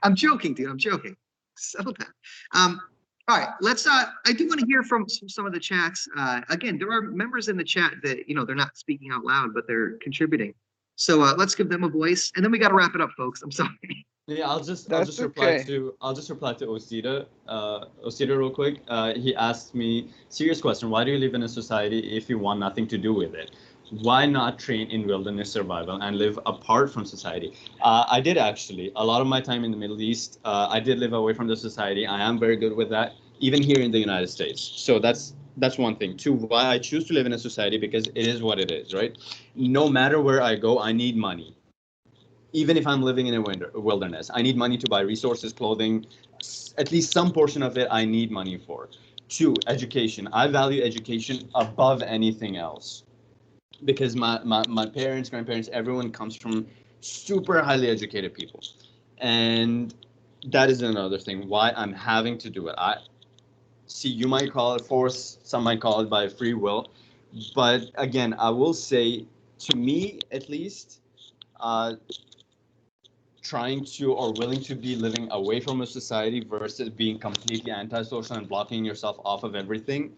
I'm joking, dude. I'm joking. Settle down. All right, let's. I do want to hear from some of the chats. Again, there are members in the chat that they're not speaking out loud, but they're contributing. So let's give them a voice, and then we got to wrap it up, folks. I'm sorry. Yeah, I'll That's just reply okay. to Osita. Osita real quick. He asked me serious question. Why do you live in a society if you want nothing to do with it? Why not train in wilderness survival and live apart from society? I did actually. A lot of my time in the Middle East, I did live away from the society. I am very good with that, even here in the United States. So that's one thing. Two, why I choose to live in a society because it is what it is, right? No matter where I go, I need money even if I'm living in a wilderness. I need money to buy resources, clothing, at least some portion of it I need money for. Two, education. I value education above anything else because my parents, grandparents, everyone comes from super highly educated people. And that is another thing why I'm having to do it. I see you might call it force, some might call it by free will. But again, I will say to me at least, uh, trying to or willing to be living away from a society versus being completely antisocial and blocking yourself off of everything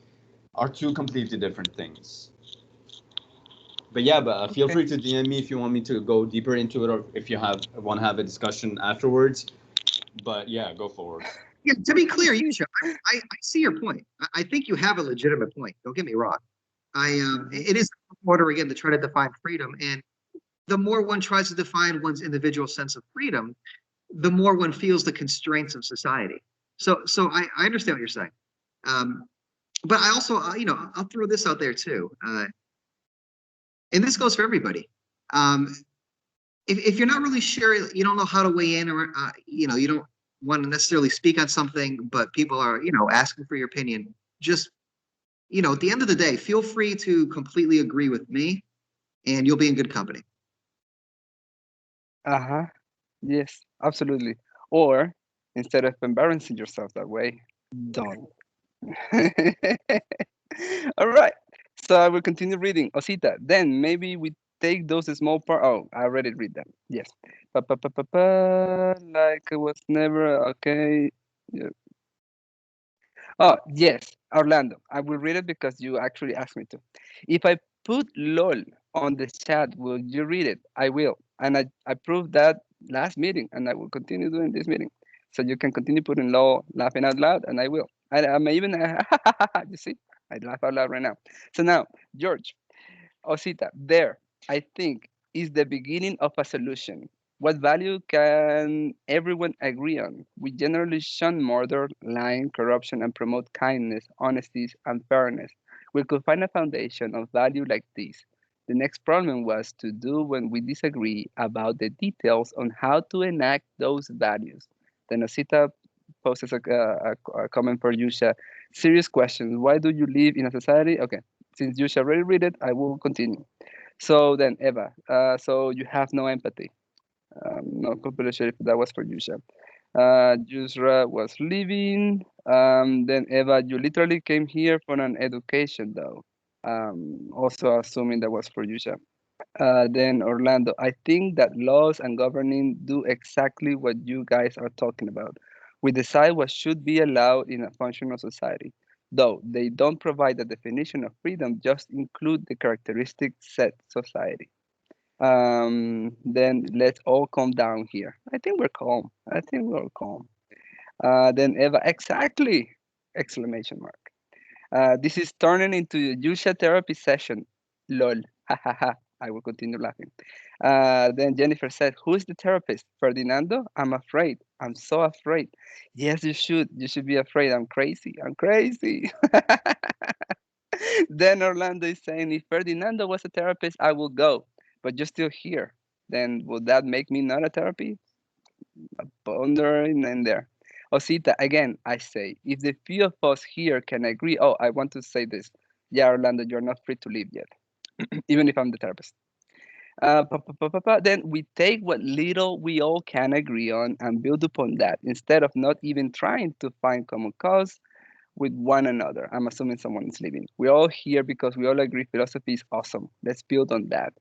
are two completely different things. But yeah, but feel Okay. free to DM me if you want me to go deeper into it or if you want to have a discussion afterwards. But yeah, go forward. Yeah, to be clear, I see your point. I think you have a legitimate point. Don't get me wrong. It is order again to try to define freedom, and the more one tries to define one's individual sense of freedom, the more one feels the constraints of society. So I understand what you're saying. Um, But I also, I'll throw this out there too. And this goes for everybody. If you're not really sure, you don't know how to weigh in, or you don't want to necessarily speak on something, but people are, asking for your opinion. Just, at the end of the day, feel free to completely agree with me, and you'll be in good company. Uh-huh. Yes, absolutely. Or instead of embarrassing yourself that way, don't. All right. So I will continue reading. Osita, then maybe we take those small part. Oh, I already read them. Yes. Pa, pa, pa, pa, pa, like it was never okay. Yeah. Oh, yes, Orlando. I will read it because you actually asked me to. If I put LOL on the chat, will you read it? I will. And I proved that last meeting, and I will continue doing this meeting. So you can continue putting LOL, laughing out loud, and I will. I may even, you see, I laugh out loud right now. So now, George, Osita, there, I think, is the beginning of a solution. What value can everyone agree on? We generally shun murder, lying, corruption, and promote kindness, honesty, and fairness. We could find a foundation of value like this. The next problem was to do when we disagree about the details on how to enact those values. Then Osita poses a comment for Yusha. Serious questions. Why do you live in a society? Okay, since you shall already read it, I will continue. So then, Eva, so you have no empathy. No compulsion if that was for Yusha. Yusra was leaving. Then Eva, you literally came here for an education, though. Also assuming that was for Yusha. Then Orlando, I think that laws and governing do exactly what you guys are talking about. We decide what should be allowed in a functional society. Though they don't provide a definition of freedom, just include the characteristic set society. Then let's all calm down here. I think we're calm. I think we're all calm. Then Eva, exactly! Exclamation mark. This is turning into a Yusha therapy session. Lol. Ha ha ha. I will continue laughing. Then Jennifer said, who's the therapist? Ferdinando? I'm afraid. I'm so afraid. Yes, you should. You should be afraid. I'm crazy. I'm crazy. Then Orlando is saying, if Ferdinando was a therapist, I will go. But you're still here. Then would that make me not a therapy? Pondering in there. Osita, again, I say, if the few of us here can agree, oh, I want to say this. Yeah, Orlando, you're not free to leave yet, even if I'm the therapist. Then we take what little we all can agree on and build upon that instead of not even trying to find common cause with one another. I'm assuming someone is leaving. We're all here because we all agree philosophy is awesome. Let's build on that.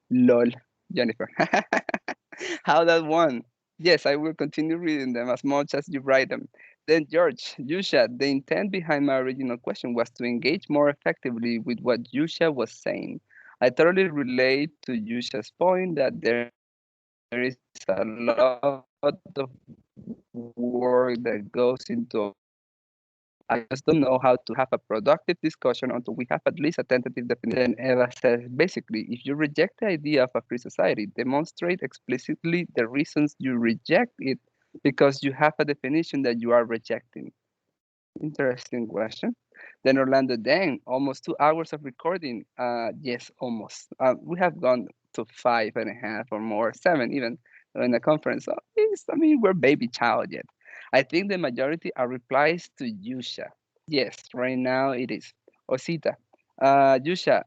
Lol, Jennifer. How that one? Yes, I will continue reading them as much as you write them. Then George, Yusha, the intent behind my original question was to engage more effectively with what Yusha was saying. I totally relate to Yusha's point that there is a lot of work that goes into all of this. I just don't know how to have a productive discussion until we have at least a tentative definition. Then Eva says, basically, if you reject the idea of a free society, demonstrate explicitly the reasons you reject it because you have a definition that you are rejecting. Interesting question. Then Orlando, dang, almost 2 hours of recording. Yes, almost. We have gone to 5.5 or more, 7 even in the conference. So I mean, we're baby child yet. I think the majority are replies to Yusha. Yes, right now it is. Osita, Yusha,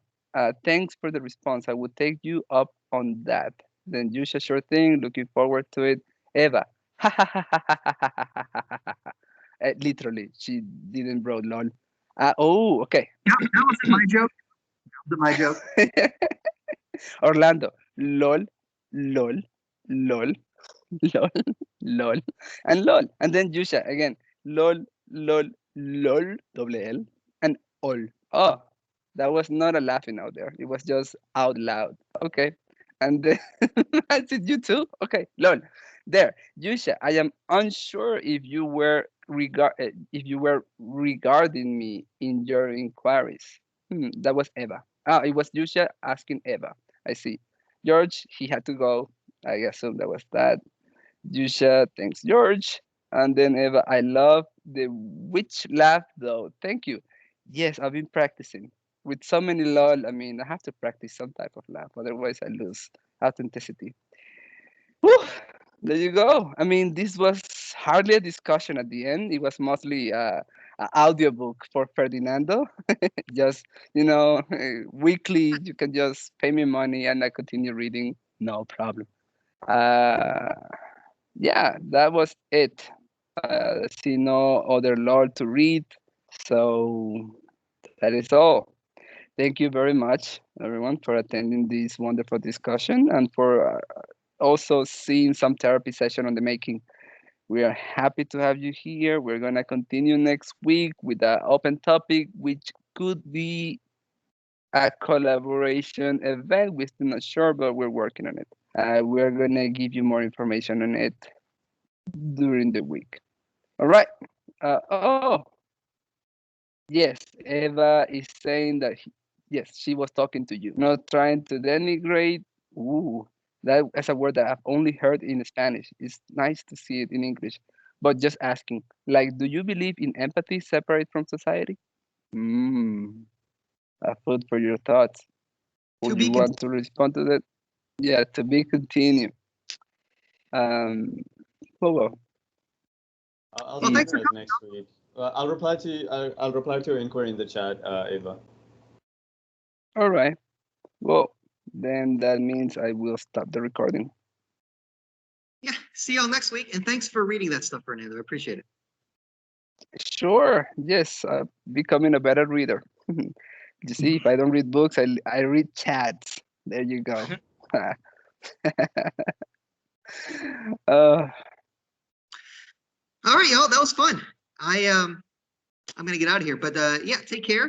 thanks for the response. I will take you up on that. Then Yusha, sure thing. Looking forward to it. Eva, literally, she didn't wrote lol. Oh, okay. That wasn't my joke. That wasn't my joke. Orlando, lol, lol, lol, lol, lol, and lol. And then Yusha again, lol, lol, lol, double L, and all. Oh, that was not a laughing out there. It was just out loud. Okay. And then I said, you too? Okay, lol. There, Yusha, I am unsure if you were regarding me in your inquiries. That was Eva. Ah, it was Yusha asking Eva. I see. George, he had to go. I assume that was that. Yusha, thanks, George. And then Eva, I love the witch laugh though. Thank you. Yes, I've been practicing with so many lol. I mean, I have to practice some type of laugh, otherwise I lose authenticity. Whew, there you go. I mean, this was hardly a discussion at the end. It was mostly an audiobook for Ferdinando. Just, weekly, you can just pay me money and I continue reading. No problem. Uh, yeah, that was it. See no other lore to read. So that is all. Thank you very much, everyone, for attending this wonderful discussion and for also seeing some therapy session on the making. We are happy to have you here. We're going to continue next week with an open topic, which could be a collaboration event. We're still not sure, but we're working on it. We're going to give you more information on it during the week. All right. Oh, yes, Eva is saying that, yes, she was talking to you, not trying to denigrate. Ooh, that's a word that I've only heard in Spanish. It's nice to see it in English, but just asking, like, do you believe in empathy separate from society? Mm, a food for your thoughts. To Would be you want to respond to that? Yeah, to be continued. Um, well, I'll Well, see you thanks for guys next week. I'll reply to you. I'll reply to your inquiry in the chat, Ava. all right. Well, then that means I will stop the recording. Yeah, see y'all next week. And thanks for reading that stuff, Fernando. I appreciate it. Sure. Yes, becoming a better reader. You see, if I don't read books, I read chats. There you go. uh, All right, y'all. That was fun. I'm gonna get out of here. But yeah, take care.